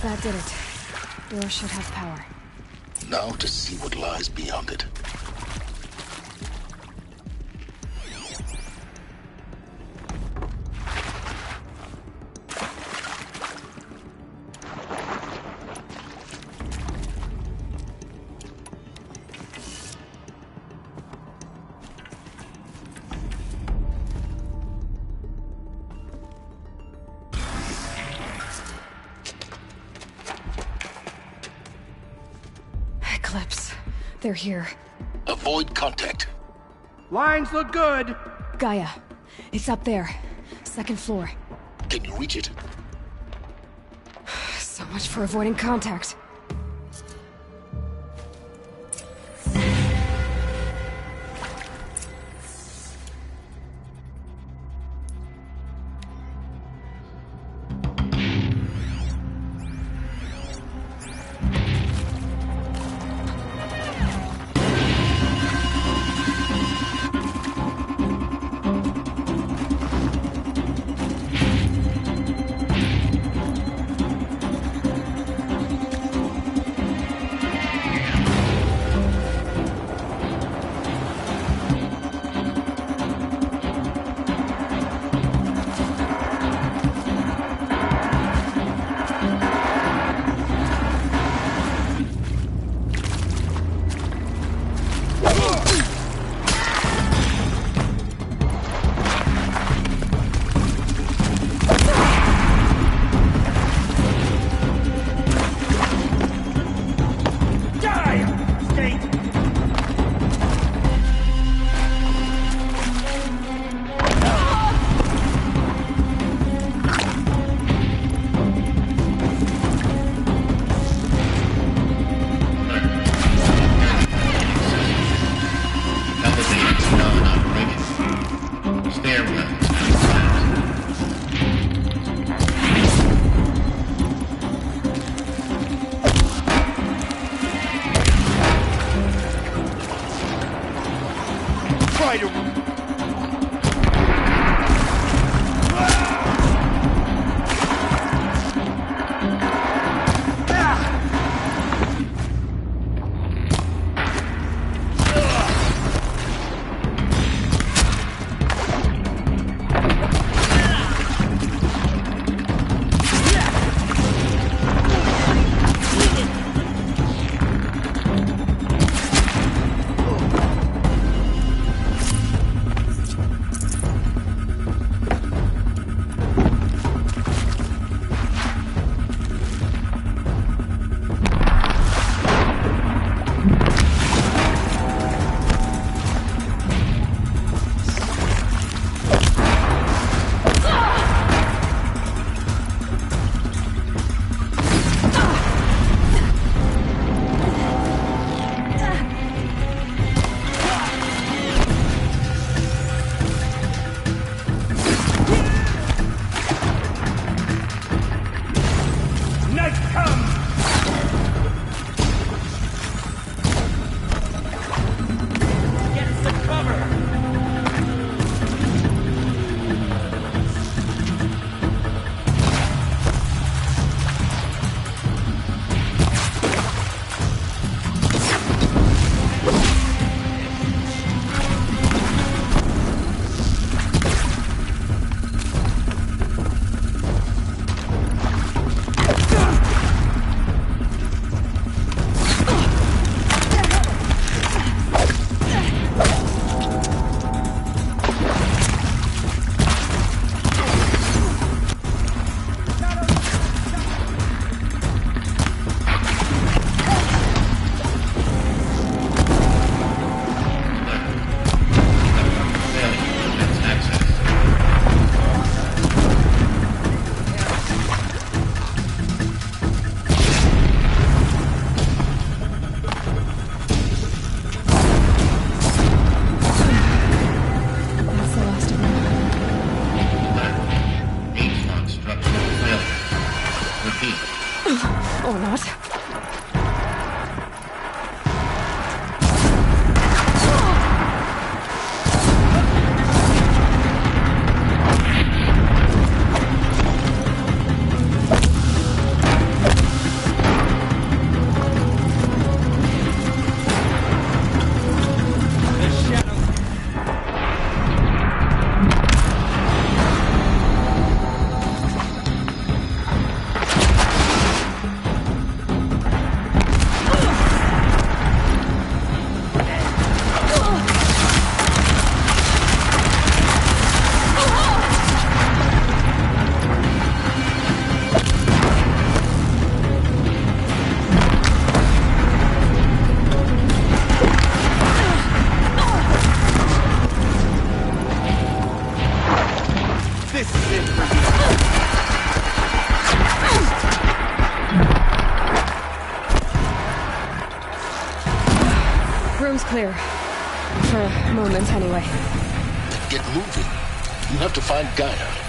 That did it. Door should have power. Now to see what lies beyond it. Eclipse. They're here. Avoid contact. Lines look good. Gaia. It's up there. Second floor. Can you reach it? So much for avoiding contact. clear. For a moment, anyway. Then get moving. You have to find Gaia.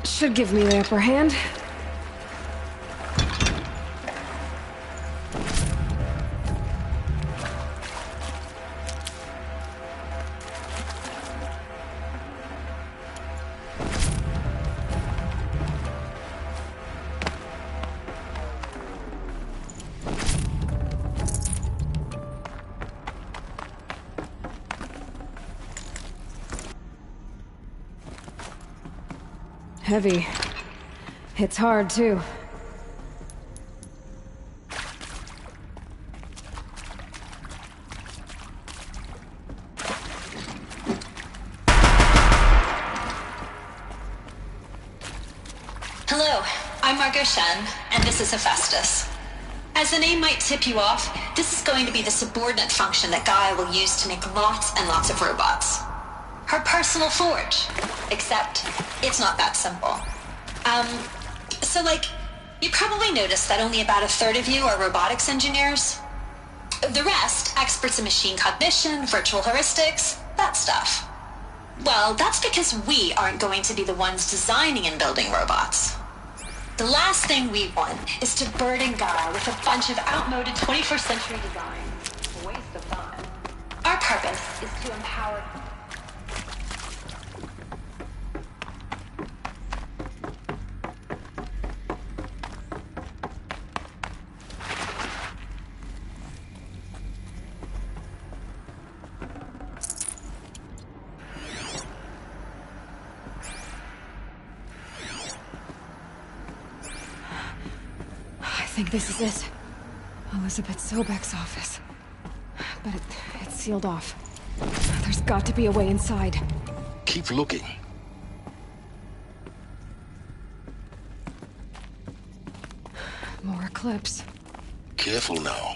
Should give me the upper hand. Heavy. Hits hard, too. Hello, I'm Margot Shen, and this is Hephaestus. As the name might tip you off, this is going to be the subordinate function that Gaia will use to make lots and lots of robots. Her personal forge. Except, it's not that simple. So you probably noticed that only about a third of you are robotics engineers. The rest, experts in machine cognition, virtual heuristics, that stuff. Well, that's because we aren't going to be the ones designing and building robots. The last thing we want is to burden Gaia with a bunch of outmoded 21st century design. A waste of time. Our purpose is to empower... I think this is it. Elizabeth Sobek's office. But it's sealed off. There's got to be a way inside. Keep looking. More Eclipse. Careful now.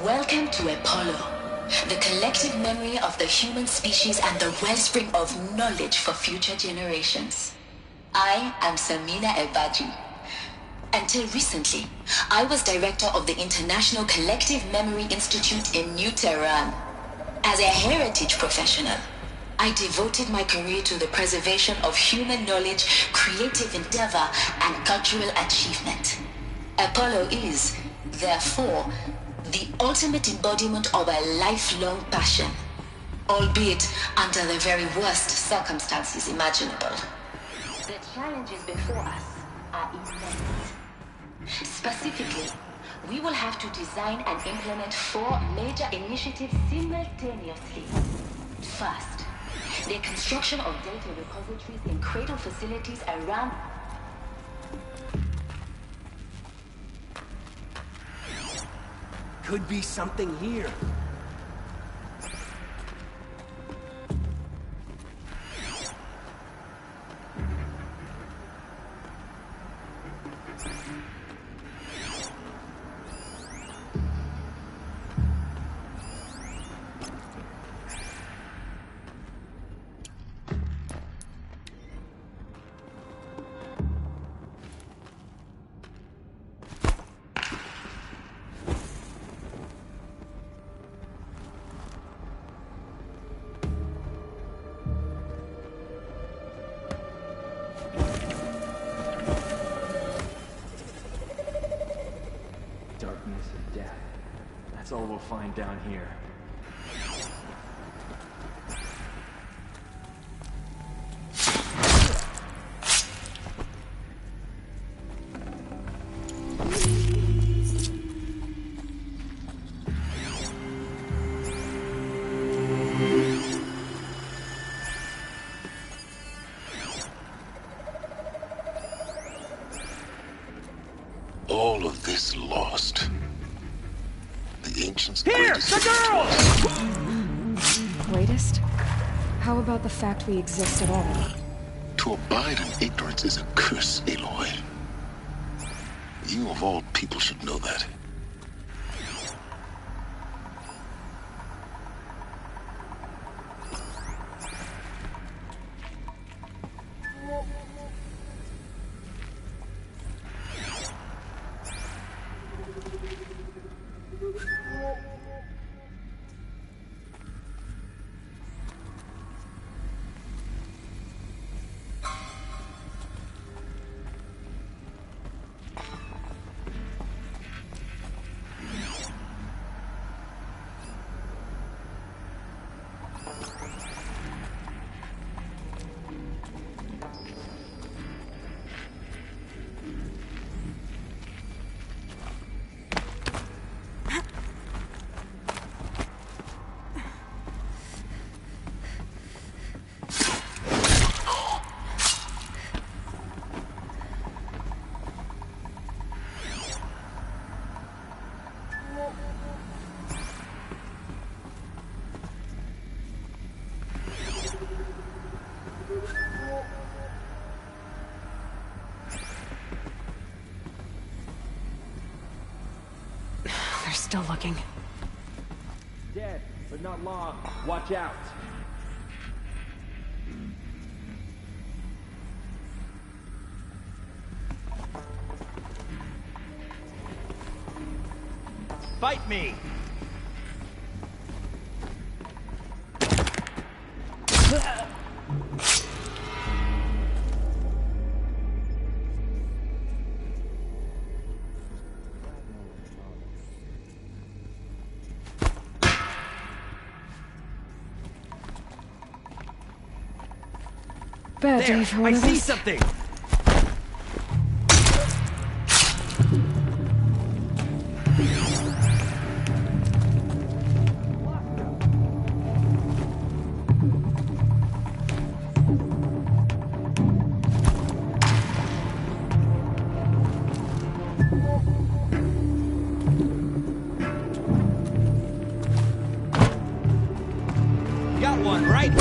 Welcome to Apollo, the collective memory of the human species and the wellspring of knowledge for future generations. I am Samina Ebaji. Until recently, I was director of the International Collective Memory Institute in New Tehran. As a heritage professional, I devoted my career to the preservation of human knowledge, creative endeavor, and cultural achievement. Apollo is, therefore, the ultimate embodiment of a lifelong passion, albeit under the very worst circumstances imaginable. The challenges before us are immense. Specifically, we will have to design and implement 4 major initiatives simultaneously. First, the construction of data repositories in cradle facilities around... Could be something here. Darkness and death. That's all we'll find down here. All of this lost. The ancients' Here! greatest The girls! Greatest? How about the fact we exist at all? To abide in ignorance is a curse, Aloy. You of all people should know that. They're still looking. Dead, but not long. Watch out. Fight me! Bad day for one of us. I see something! Got one, right?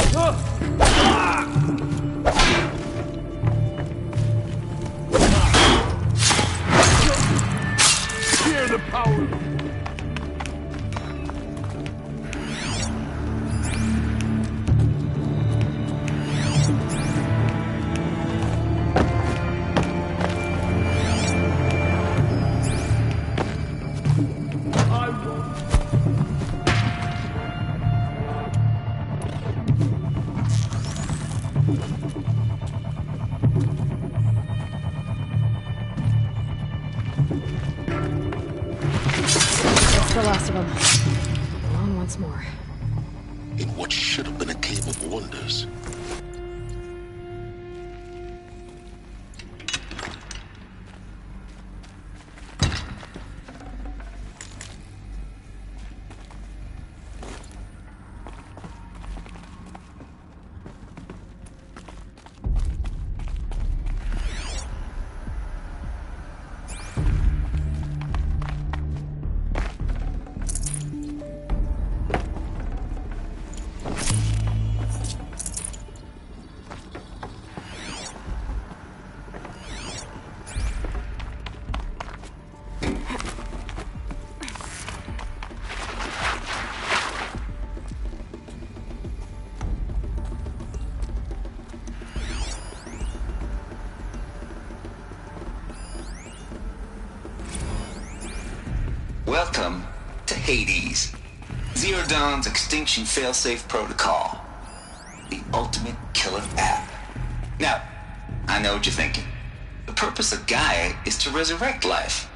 That's the last of them. Alone once more. In what should have been a cave of wonders. Welcome to Hades, Zero Dawn's extinction failsafe protocol, the ultimate killer app. Now, I know what you're thinking. The purpose of Gaia is to resurrect life.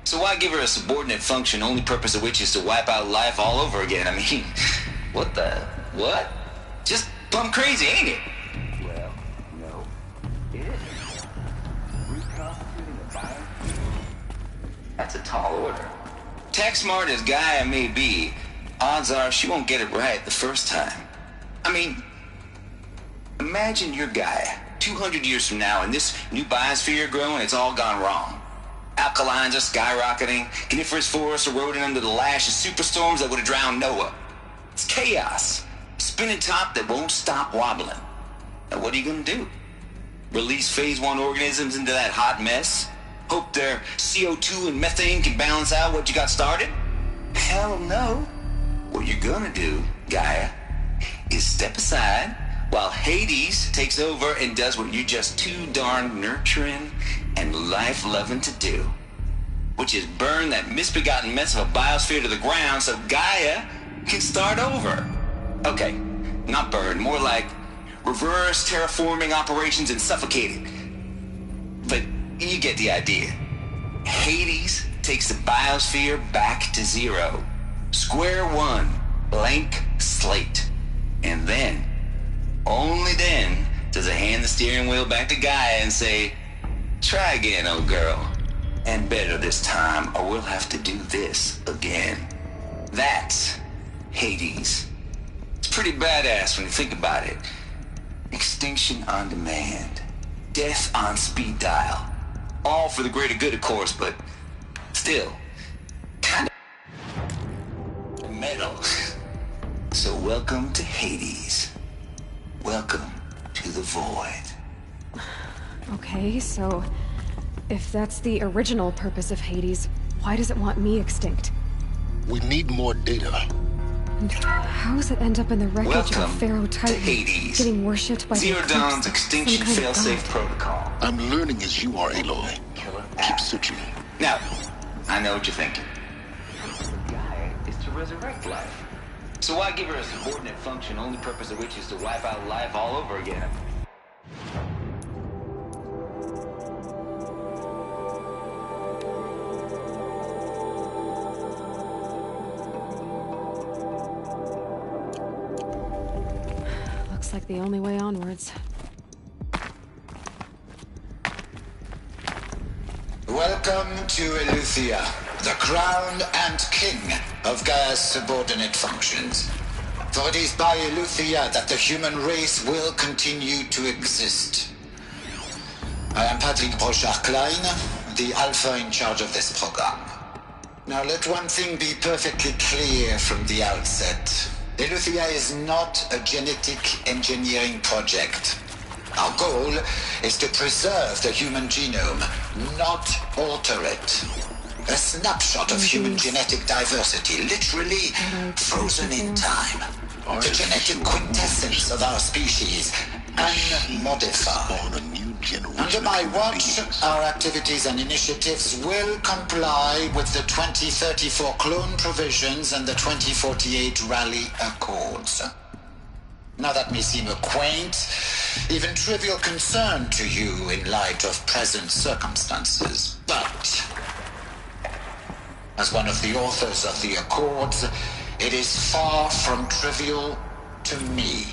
So why give her a subordinate function, only purpose of which is to wipe out life all over again? I mean, what? Just plumb crazy, ain't it? Well, no, it isn't. Reconstituting a biosphere? That's a tall order. Tech smart as Gaia may be, odds are she won't get it right the first time. I mean, imagine you're Gaia, 200 years from now, and this new biosphere you're growing, it's all gone wrong. Alkalines are skyrocketing, coniferous forests eroding under the lash of superstorms that would have drowned Noah. It's chaos, spinning top that won't stop wobbling. Now what are you gonna do? Release phase 1 organisms into that hot mess? Hope their CO2 and methane can balance out what you got started? Hell no. What you're gonna do, Gaia, is step aside while Hades takes over and does what you're just too darn nurturing and life-loving to do, which is burn that misbegotten mess of a biosphere to the ground so Gaia can start over. Okay, not burn, more like reverse terraforming operations and suffocate it. But you get the idea. Hades takes the biosphere back to zero. Square one, blank slate. And then, only then, does it hand the steering wheel back to Gaia and say, try again, old girl. And better this time, or we'll have to do this again. That's Hades. It's pretty badass when you think about it. Extinction on demand. Death on speed dial. All for the greater good, of course, but still, kind of metal. So welcome to Hades. Welcome to the void. Okay, so if that's the original purpose of Hades, why does it want me extinct? We need more data. And how does it end up in the wreckage Welcome of Pharaoh Titan, to Hades. getting worshipped by Zero the Dawn's Eclipse, extinction some kind of failsafe god? protocol. I'm learning as you are, Aloy. Keep searching. Now, I know what you're thinking. The Gaia is to resurrect life. So why give her a subordinate function, only purpose of which is to wipe out life all over again? Looks like the only way onwards. Welcome to Eleuthia, the crown and king of Gaia's subordinate functions. For it is by Eleuthia that the human race will continue to exist. I am Patrick Brochard-Klein, the Alpha in charge of this program. Now let one thing be perfectly clear from the outset. Eleuthia is not a genetic engineering project. Our goal is to preserve the human genome, not alter it. A snapshot of human genetic diversity, literally frozen in time. The genetic quintessence of our species, unmodified. Under my watch, our activities and initiatives will comply with the 2034 clone provisions and the 2048 Raleigh Accords. Now that may seem a quaint, even trivial concern to you in light of present circumstances, but as one of the authors of the Accords, it is far from trivial to me.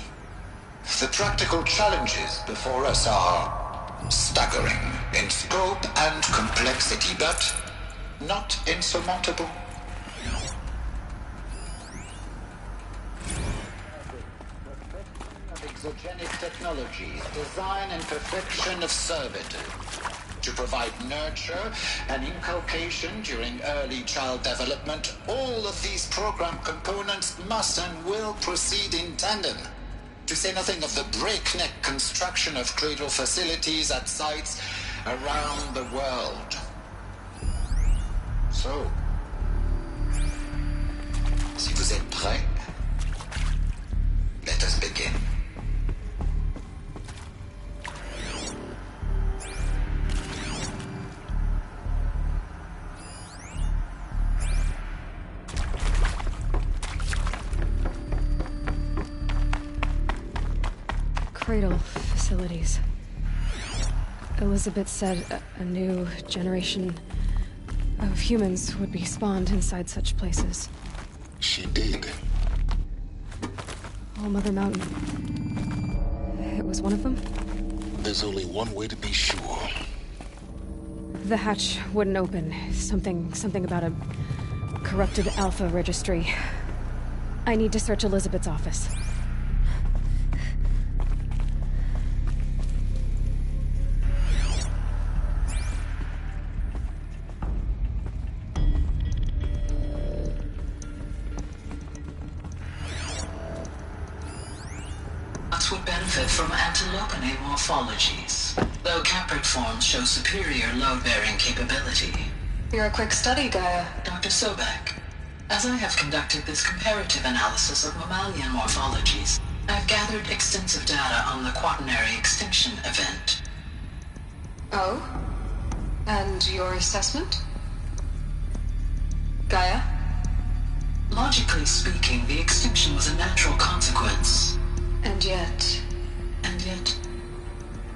The practical challenges before us are staggering in scope and complexity, but not insurmountable. Exogenic technologies, design and perfection of servitude, to provide nurture and inculcation during early child development. All of these program components must and will proceed in tandem, to say nothing of the breakneck construction of cradle facilities at sites around the world. So, si vous êtes prêts, let us begin. Cradle facilities. Elizabeth said a new generation of humans would be spawned inside such places. She did. All Mother Mountain. It was one of them? There's only one way to be sure. The hatch wouldn't open. Something about a corrupted Alpha registry. I need to search Elizabeth's office. Would benefit from antilopinae morphologies, though caprid forms show superior load-bearing capability. You're a quick study, Gaia. Dr. Sobek, as I have conducted this comparative analysis of mammalian morphologies, I've gathered extensive data on the quaternary extinction event. Oh? And your assessment? Gaia? Logically speaking, the extinction was a natural consequence. And yet,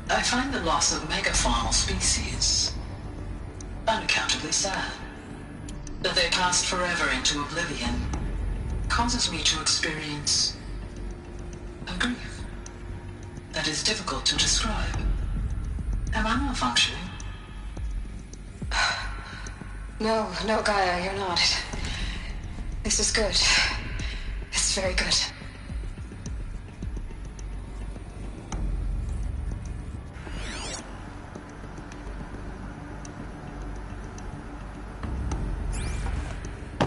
I find the loss of megafaunal species unaccountably sad. That they passed forever into oblivion causes me to experience a grief that is difficult to describe. Am I malfunctioning? No, Gaia, you're not. This is good. It's very good.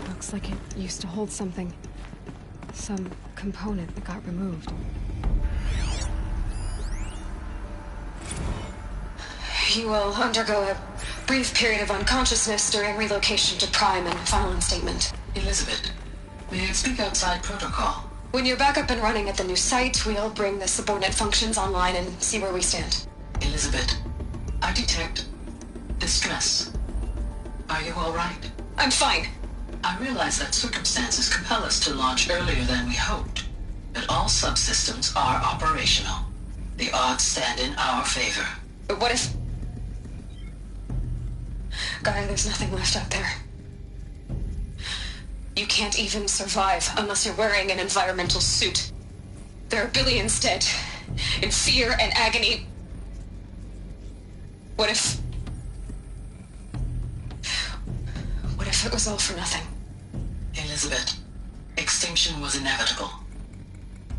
Looks like it used to hold something. Some component that got removed. You will undergo a brief period of unconsciousness during relocation to Prime and final instatement. Elizabeth, may I speak outside protocol? When you're back up and running at the new site, we'll bring the subordinate functions online and see where we stand. Elizabeth, I detect distress. Are you all right? I'm fine. I realize that circumstances compel us to launch earlier than we hoped, but all subsystems are operational. The odds stand in our favor. But what if... Gaia, there's nothing left out there. You can't even survive unless you're wearing an environmental suit. There are billions dead, in fear and agony. What if it was all for nothing? Elizabeth, extinction was inevitable.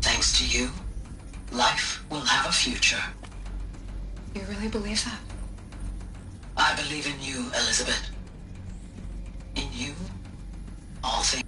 Thanks to you, life will have a future. You really believe that? I believe in you, Elizabeth. In you, all things.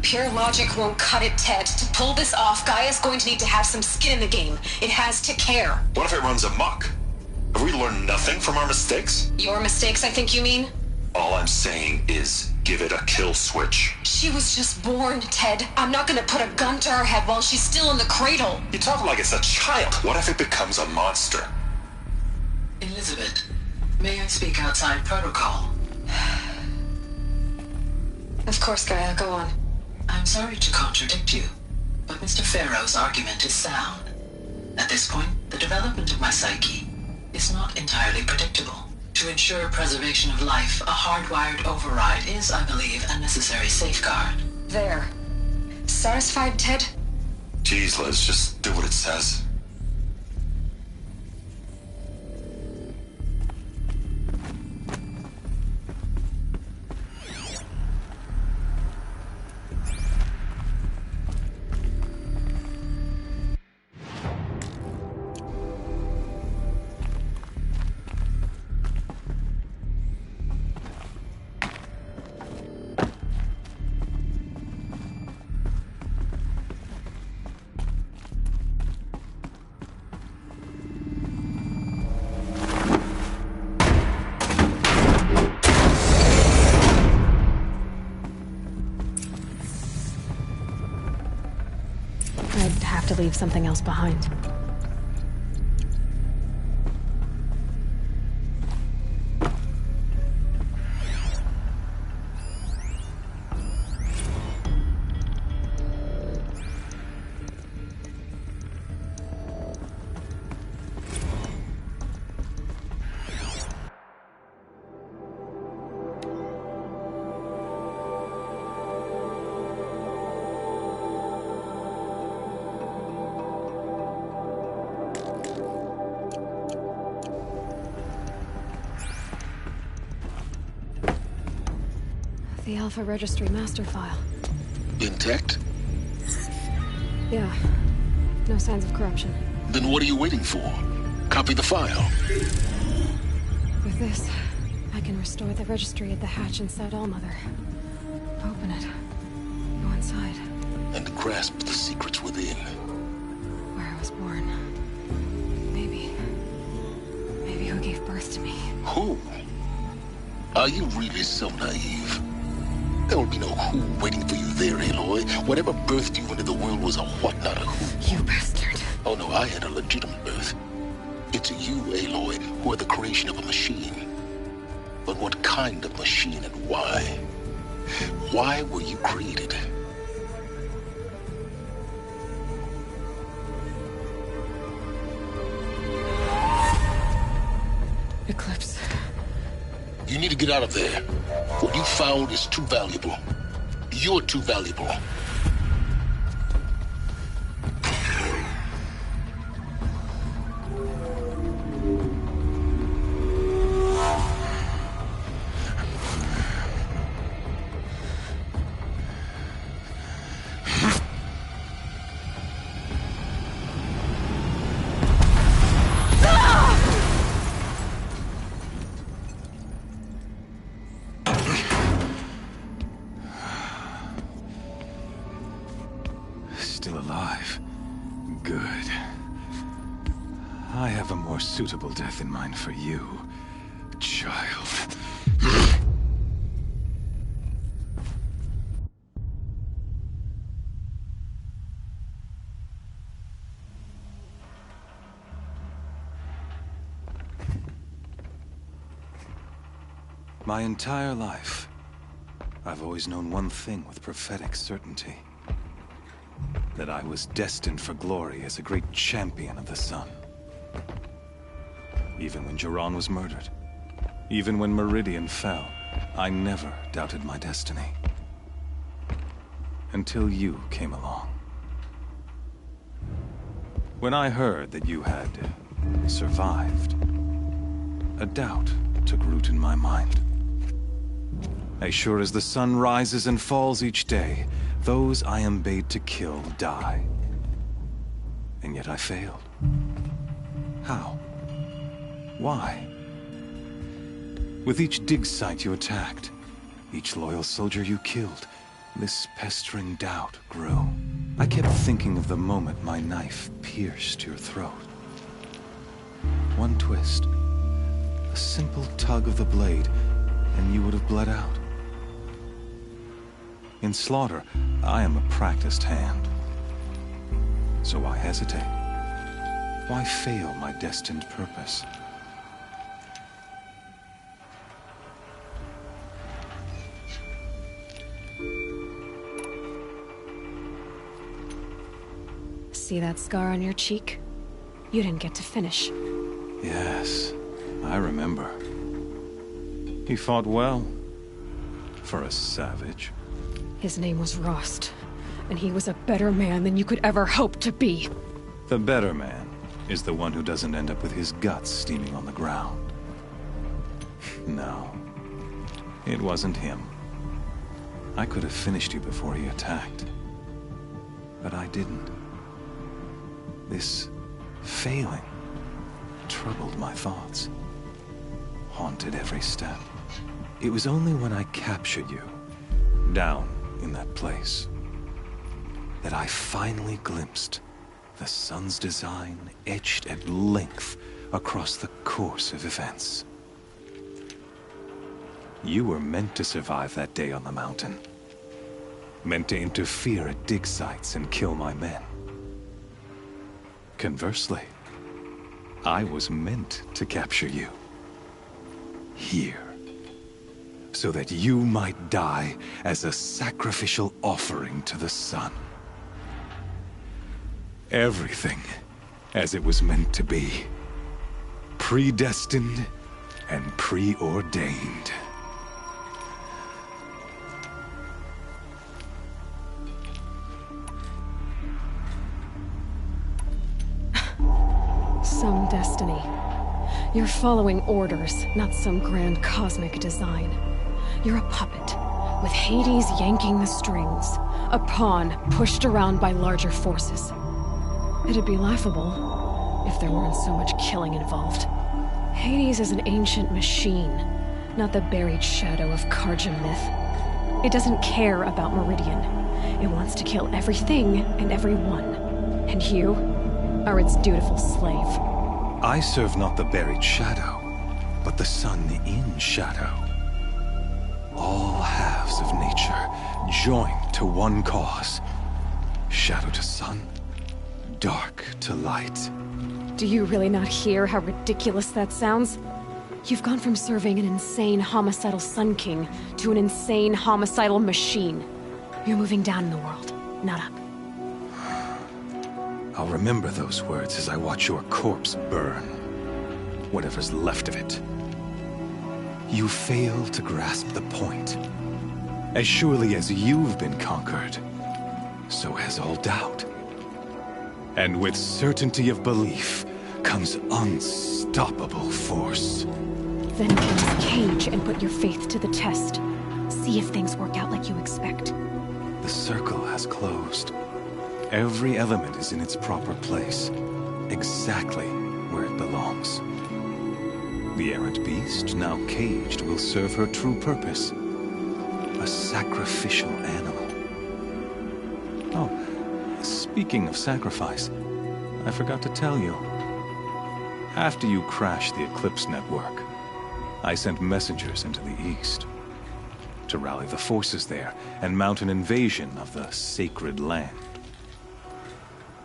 Pure logic won't cut it, Ted. To pull this off, Gaia's going to need to have some skin in the game. It has to care. What if it runs amok? Have we learned nothing from our mistakes? Your mistakes, I think you mean? All I'm saying is, give it a kill switch. She was just born, Ted. I'm not gonna put a gun to her head while she's still in the cradle. You talk like it's a child. What if it becomes a monster? Elizabeth, may I speak outside protocol? Of course, Gaia, go on. I'm sorry to contradict you, but Mr. Farrow's argument is sound. At this point, the development of my psyche is not entirely predictable. To ensure preservation of life, a hardwired override is, I believe, a necessary safeguard. There. Satisfied, Ted? Jeez, Liz, just do what it says. I'd have to leave something else behind. The Alpha Registry master file. Intact? Yeah. No signs of corruption. Then what are you waiting for? Copy the file. With this, I can restore the registry at the hatch inside Allmother. Open it. Go inside. And grasp the secrets within. Where I was born. Maybe who gave birth to me. Who? Are you really so naive? There will be no who waiting for you there, Aloy. Whatever birthed you into the world was a what, not a who. You bastard. Oh no, I had a legitimate birth. It's you, Aloy, who are the creation of a machine. But what kind of machine and why? Why were you created? Eclipse. You need to get out of there. What you found is too valuable. You're too valuable. Still alive. Good. I have a more suitable death in mind for you, child. My entire life, I've always known one thing with prophetic certainty. That I was destined for glory as a great champion of the sun. Even when Jiran was murdered, even when Meridian fell, I never doubted my destiny. Until you came along. When I heard that you had survived, a doubt took root in my mind. As sure as the sun rises and falls each day, those I am bade to kill die. And yet I failed. How? Why? With each dig site you attacked, each loyal soldier you killed, this pestering doubt grew. I kept thinking of the moment my knife pierced your throat. One twist, a simple tug of the blade, and you would have bled out. In slaughter, I am a practiced hand. So why hesitate? Why fail my destined purpose? See that scar on your cheek? You didn't get to finish. Yes, I remember. He fought well. For a savage. His name was Rost, and he was a better man than you could ever hope to be. The better man is the one who doesn't end up with his guts steaming on the ground. No, it wasn't him. I could have finished you before he attacked. But I didn't. This failing troubled my thoughts, haunted every step. It was only when I captured you, down in that place, that I finally glimpsed the sun's design etched at length across the course of events. You were meant to survive that day on the mountain. Meant to interfere at dig sites and kill my men. Conversely, I was meant to capture you. Here. So that you might die as a sacrificial offering to the sun. Everything as it was meant to be. Predestined and preordained. Some destiny. You're following orders, not some grand cosmic design. You're a puppet, with Hades yanking the strings. A pawn pushed around by larger forces. It'd be laughable if there weren't so much killing involved. Hades is an ancient machine, not the buried shadow of Karja myth. It doesn't care about Meridian. It wants to kill everything and everyone. And you are its dutiful slave. I serve not the buried shadow, but the sun in shadow. All halves of nature joined to one cause. Shadow to sun, dark to light. Do you really not hear how ridiculous that sounds? You've gone from serving an insane homicidal Sun King to an insane homicidal machine. You're moving down in the world, not up. I'll remember those words as I watch your corpse burn. Whatever's left of it. You fail to grasp the point. As surely as you've been conquered, so has all doubt. And with certainty of belief comes unstoppable force. Then cleanse Cage and put your faith to the test. See if things work out like you expect. The circle has closed. Every element is in its proper place, exactly where it belongs. The errant beast, now caged, will serve her true purpose. A sacrificial animal. Oh, speaking of sacrifice, I forgot to tell you. After you crashed the Eclipse network, I sent messengers into the east to rally the forces there and mount an invasion of the sacred land.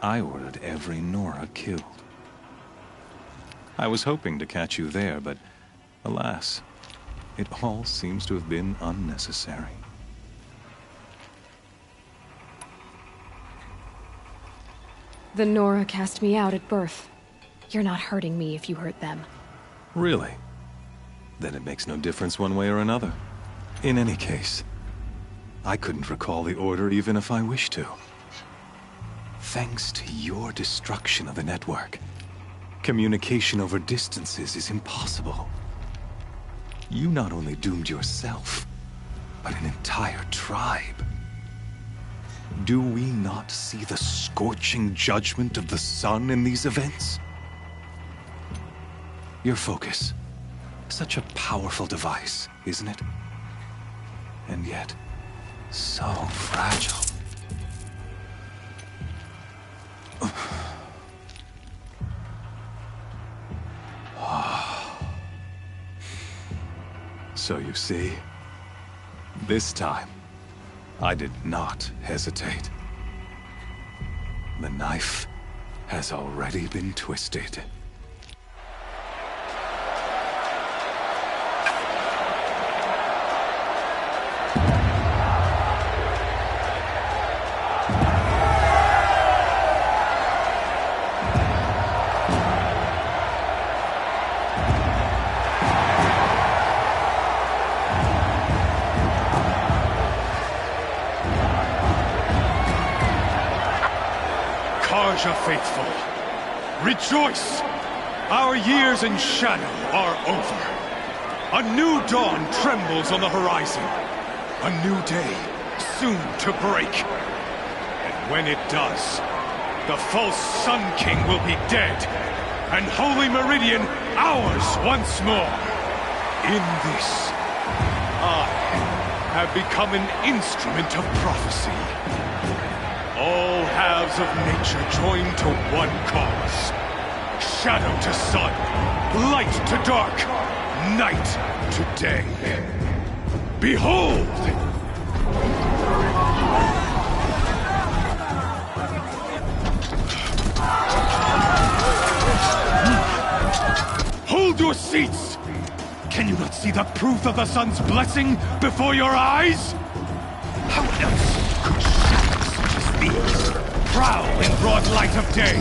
I ordered every Nora killed. I was hoping to catch you there, but alas, it all seems to have been unnecessary. The Nora cast me out at birth. You're not hurting me if you hurt them. Really? Then it makes no difference one way or another. In any case, I couldn't recall the order even if I wished to. Thanks to your destruction of the network, communication over distances is impossible. You not only doomed yourself, but an entire tribe. Do we not see the scorching judgment of the sun in these events? Your focus, such a powerful device, isn't it? And yet, So fragile. So you see, this time, I did not hesitate. The knife has already been twisted. Karja faithful, rejoice! Our years in shadow are over. A new dawn trembles on the horizon. A new day soon to break. And when it does, the false Sun King will be dead, and Holy Meridian ours once more. In this, I have become an instrument of prophecy. All halves of nature join to one cause. Shadow to sun, light to dark, night to day. Behold! Hold your seats! Can you not see the proof of the sun's blessing before your eyes? How else could shadows such as these prowl in broad light of day?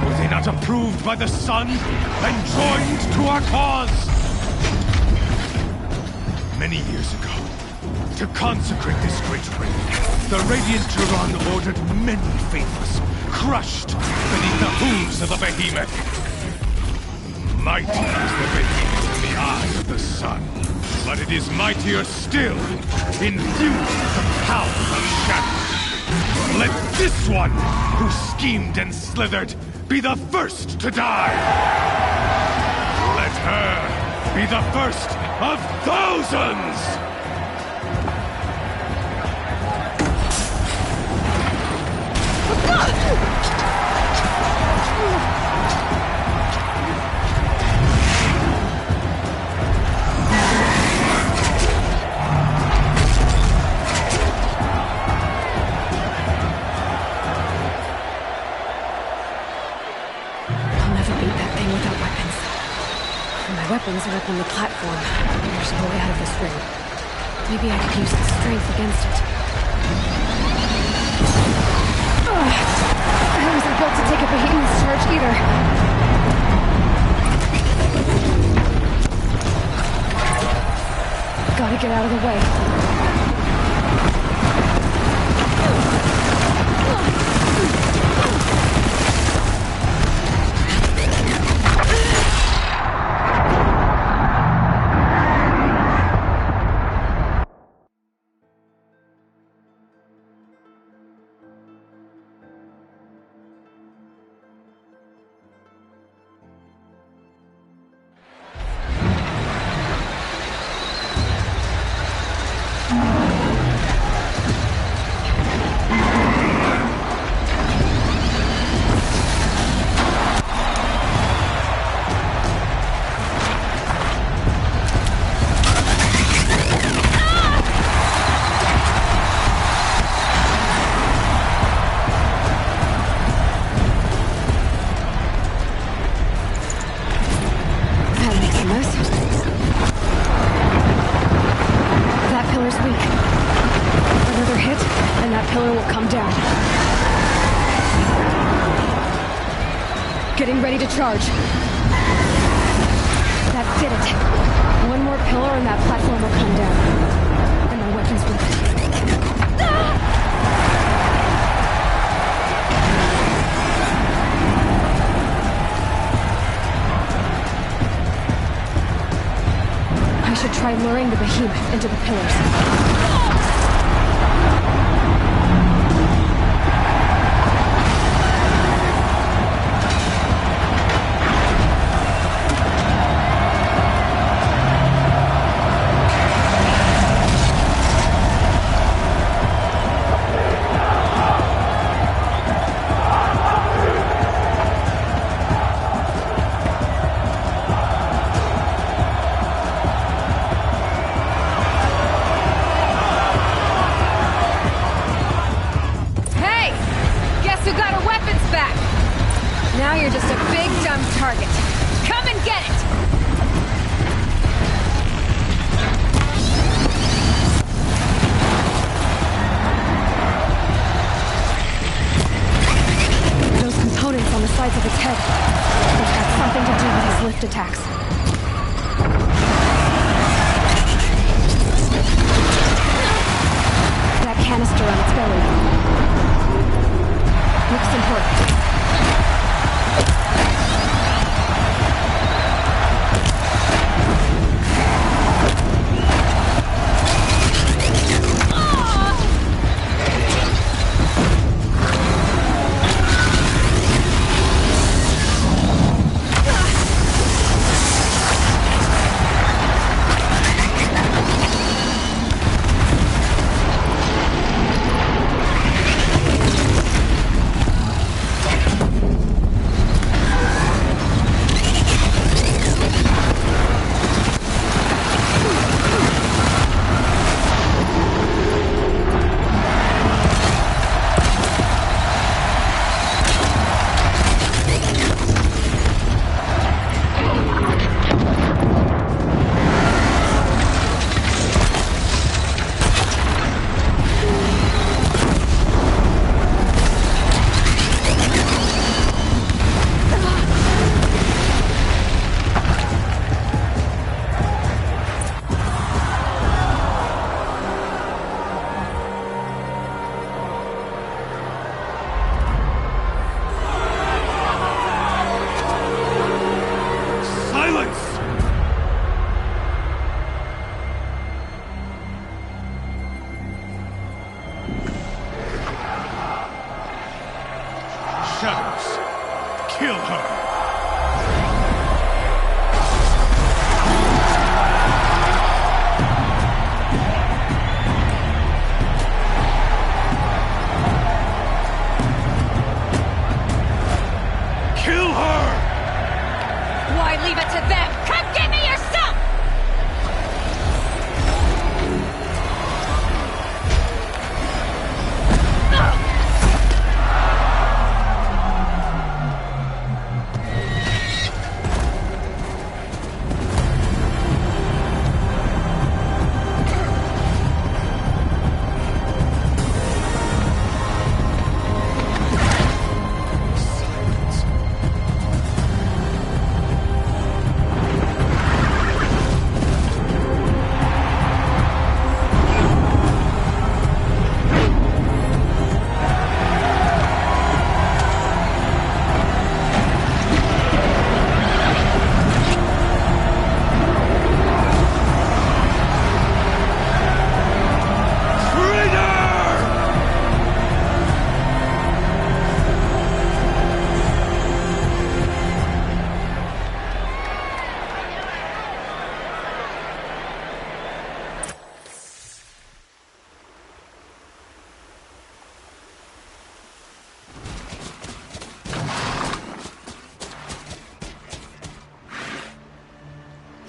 Were they not approved by the sun and joined to our cause? Many years ago, to consecrate this great ring, the Radiant Turan ordered many faithless, crushed beneath the hooves of the behemoth. Mighty is the behemoth in the eye of the sun, but it is mightier still, infused with the power of shadow. Let this one, who schemed and slithered, be the first to die! Let her be the first of thousands! Weapons are up on the platform. There's no way out of this ring. Maybe I could use the strength against it. Ugh. I wasn't built to take a behemoth's charge either. Gotta get out of the way. Getting ready to charge. That did it. One more pillar and that platform will come down. And my weapons with it. I should try luring the behemoth into the pillars.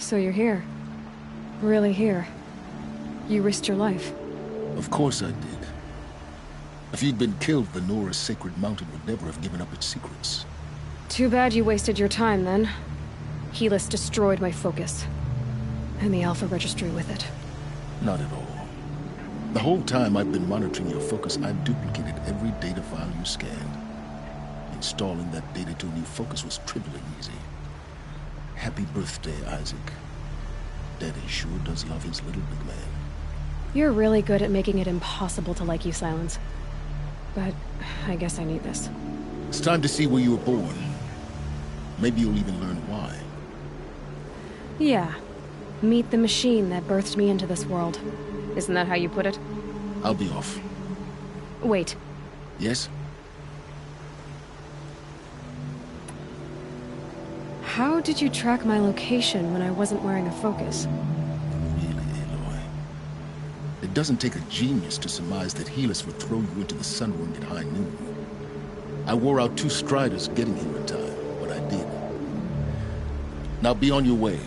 So you're here. Really here. You risked your life. Of course I did. If you'd been killed, the Nora's Sacred Mountain would never have given up its secrets. Too bad you wasted your time, then. Helis destroyed my focus. And the Alpha Registry with it. Not at all. The whole time I've been monitoring your focus, I've duplicated every data file you scanned. Installing that data to a new focus was trivially easy. Happy birthday, Isaac. Daddy sure does love his little big man. You're really good at making it impossible to like you, Silence. But I guess I need this. It's time to see where you were born. Maybe you'll even learn why. Yeah. Meet the machine that birthed me into this world. Isn't that how you put it? I'll be off. Wait. Yes? How did you track my location when I wasn't wearing a focus? Really, Aloy? It doesn't take a genius to surmise that Helis would throw you into the sun ring at high noon. I wore out 2 striders getting here in time, but I did. Now be on your way.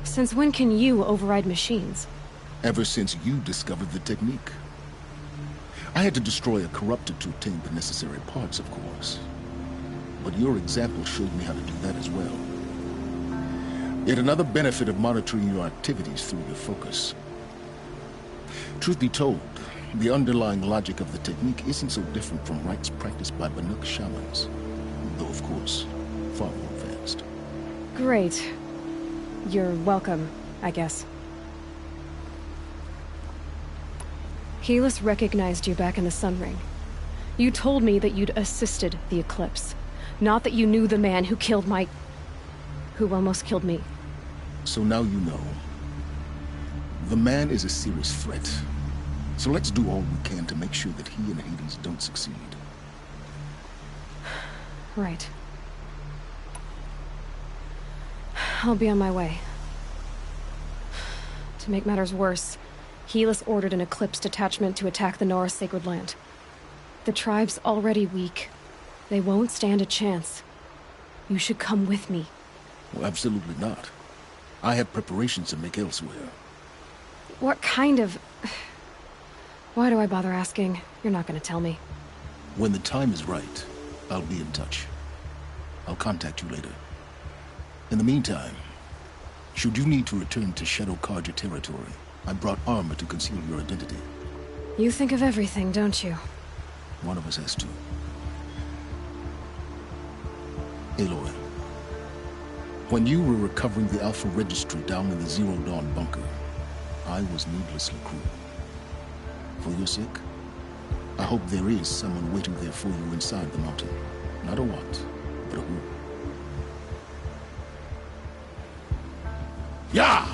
Since when can you override machines? Ever since you discovered the technique. I had to destroy a corruptor to obtain the necessary parts, of course. But your example showed me how to do that as well. Yet another benefit of monitoring your activities through your focus. Truth be told, the underlying logic of the technique isn't so different from rites practiced by Banuk shamans. Though, of course, far more advanced. Great. You're welcome, I guess. Helis recognized you back in the Sun Ring. You told me that you'd assisted the Eclipse. Not that you knew the man who killed who almost killed me. So now you know. The man is a serious threat. So let's do all we can to make sure that he and Hades don't succeed. Right. I'll be on my way. To make matters worse, Helis ordered an Eclipse detachment to attack the Nora Sacred Land. The tribe's already weak. They won't stand a chance. You should come with me. Well, absolutely not. I have preparations to make elsewhere. What kind of... Why do I bother asking? You're not gonna tell me. When the time is right, I'll be in touch. I'll contact you later. In the meantime, should you need to return to Shadow Carja territory, I brought armor to conceal your identity. You think of everything, don't you? One of us has to. Aloy, when you were recovering the Alpha Registry down in the Zero Dawn bunker, I was needlessly cruel. For your sake, I hope there is someone waiting there for you inside the mountain. Not a what, but a who. Yeah!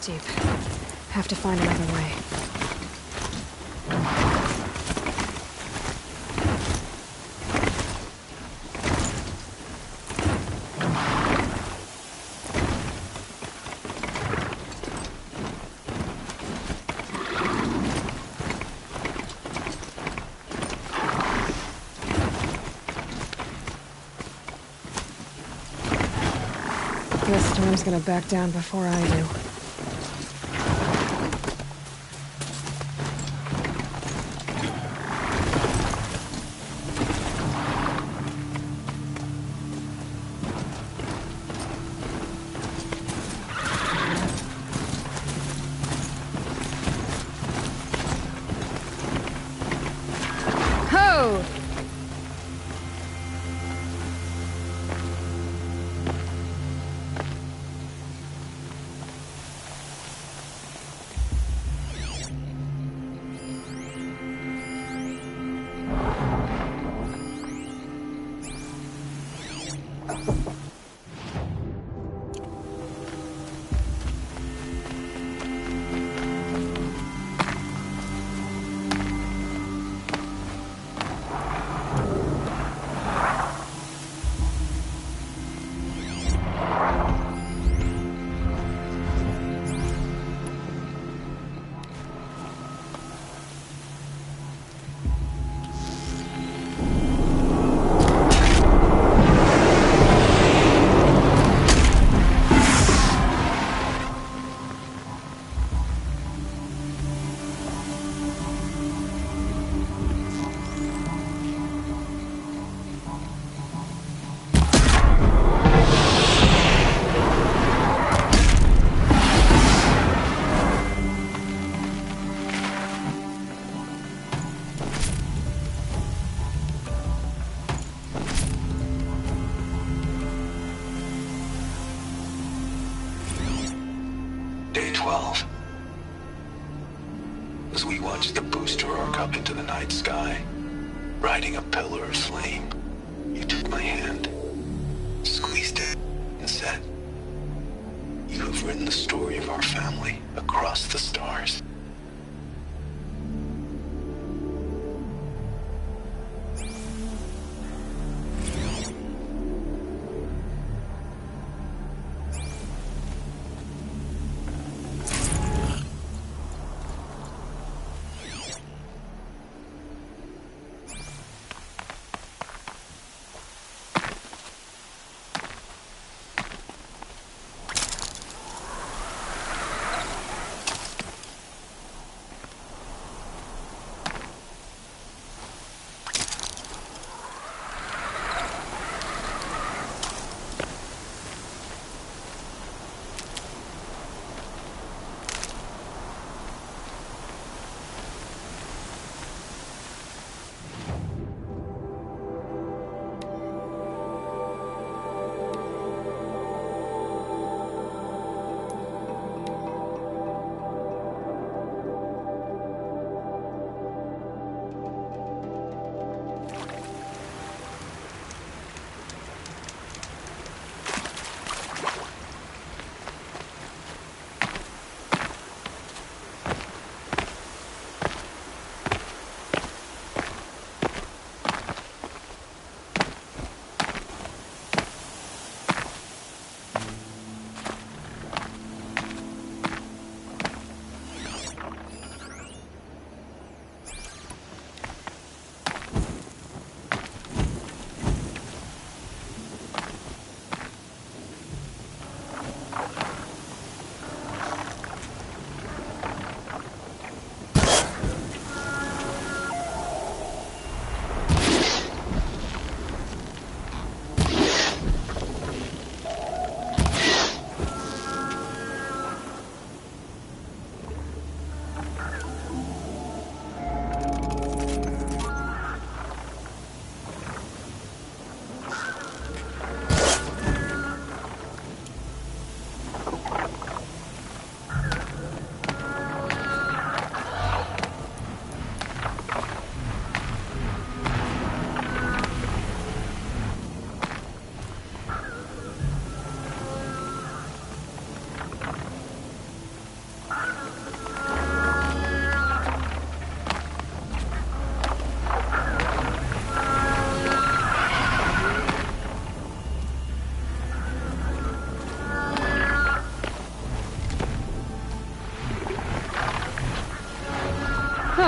steep. Have to find another way. This storm's gonna back down before I do. Ho! Day 12. As we watched the booster arc up into the night sky, riding a pillar of flame, you took my hand, squeezed it, and said, "You have written the story of our family across the stars."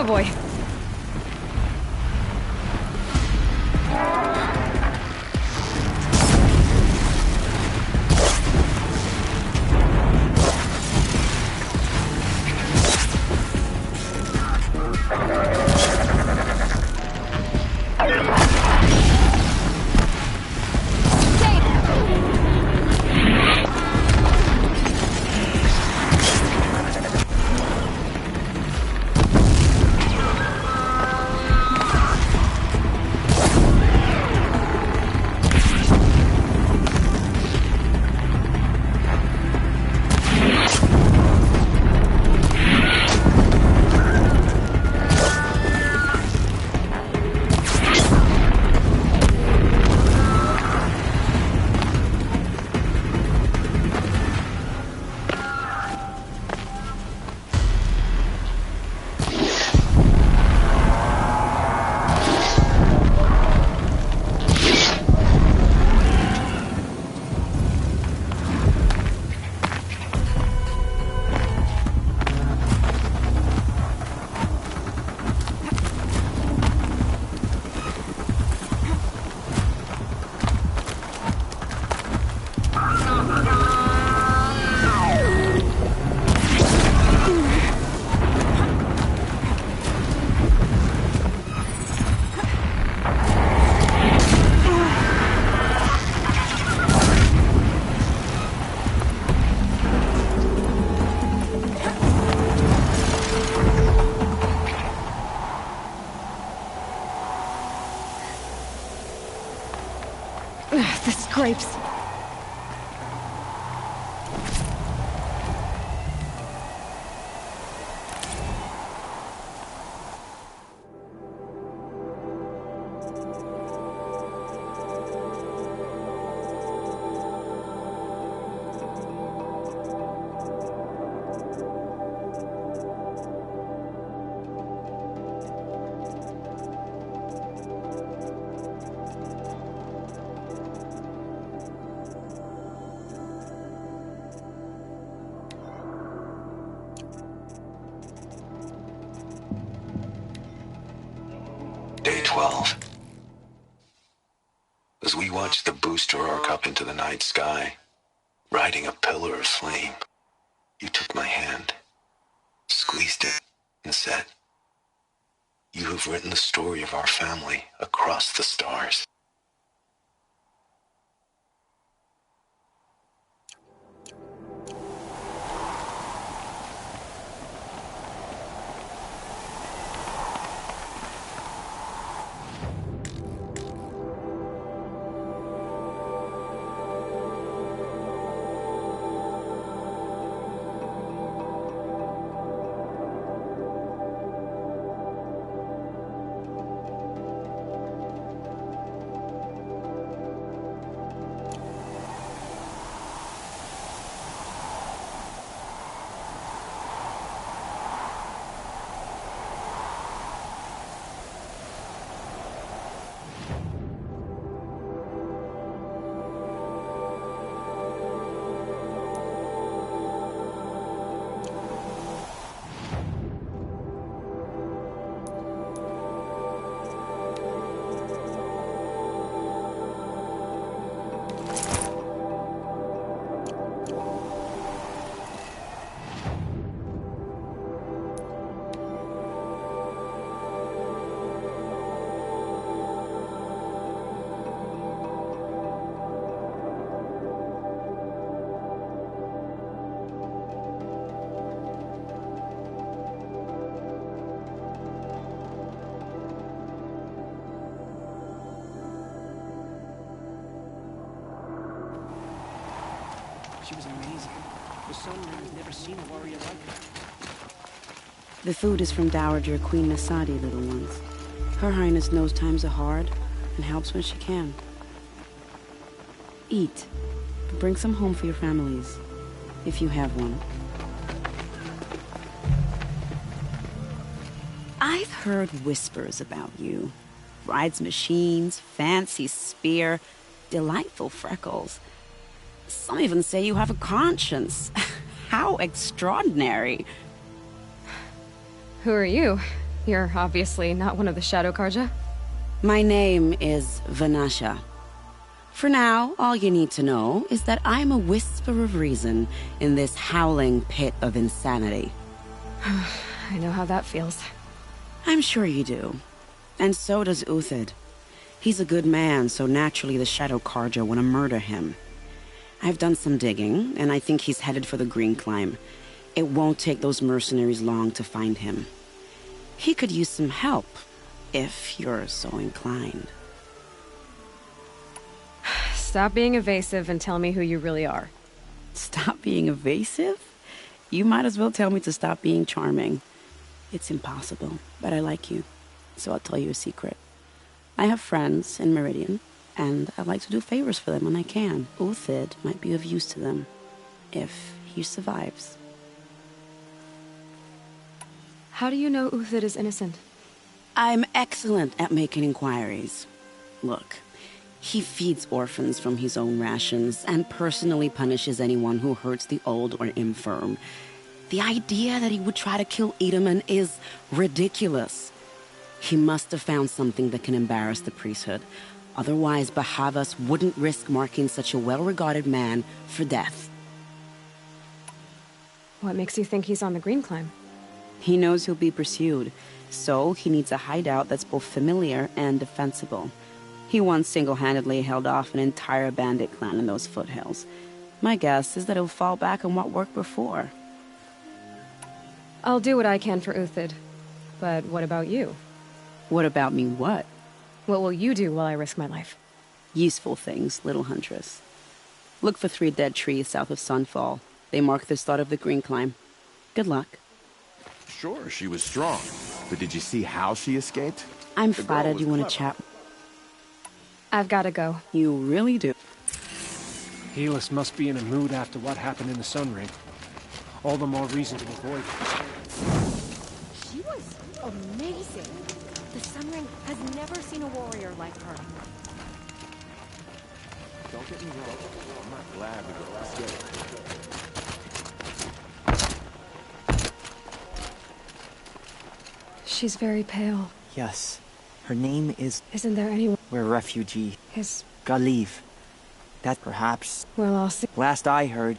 Oh boy. The scrapes. Day 12. As we watched the booster arc up into the night sky, riding a pillar of flame, you took my hand, squeezed it, and said, "You have written the story of our family across the stars." She was amazing. The Sun Ring has never seen a warrior like her. The food is from Dowager Queen Nasadi, little ones. Her Highness knows times are hard and helps when she can. Eat, but bring some home for your families, if you have one. I've heard whispers about you. Rides machines, fancy spear, delightful freckles. Some even say you have a conscience. How extraordinary. Who are you? You're obviously not one of the Shadow Karja. My name is Vanasha. For now, all you need to know is that I'm a whisper of reason in this howling pit of insanity. I know how that feels. I'm sure you do. And so does Uthid. He's a good man, so naturally the Shadow Karja want to murder him. I've done some digging, and I think he's headed for the Green Climb. It won't take those mercenaries long to find him. He could use some help, if you're so inclined. Stop being evasive and tell me who you really are. Stop being evasive? You might as well tell me to stop being charming. It's impossible, but I like you, so I'll tell you a secret. I have friends in Meridian, and I like to do favors for them when I can. Uthid might be of use to them, if he survives. How do you know Uthid is innocent? I'm excellent at making inquiries. Look, he feeds orphans from his own rations and personally punishes anyone who hurts the old or infirm. The idea that he would try to kill Edaman is ridiculous. He must have found something that can embarrass the priesthood. Otherwise, Bahavas wouldn't risk marking such a well-regarded man for death. What makes you think he's on the Green Climb? He knows he'll be pursued, so he needs a hideout that's both familiar and defensible. He once single-handedly held off an entire bandit clan in those foothills. My guess is that he'll fall back on what worked before. I'll do what I can for Uthid. But what about you? What about me what? What will you do while I risk my life? Useful things, little huntress. Look for 3 dead trees south of Sunfall. They mark the start of the Green Climb. Good luck. Sure, she was strong. But did you see how she escaped? I'm flattered you want to chat. I've got to go. You really do. Helis must be in a mood after what happened in the Sun Ring. All the more reason to avoid it. She was amazing. The Sun Ring has never seen a warrior like her. Don't get me wrong. I'm not glad we got scared. She's very pale. Yes. Her name is... Isn't there anyone... We're a refugee. His... Gotta leave. That perhaps... Well, I'll see... Last I heard,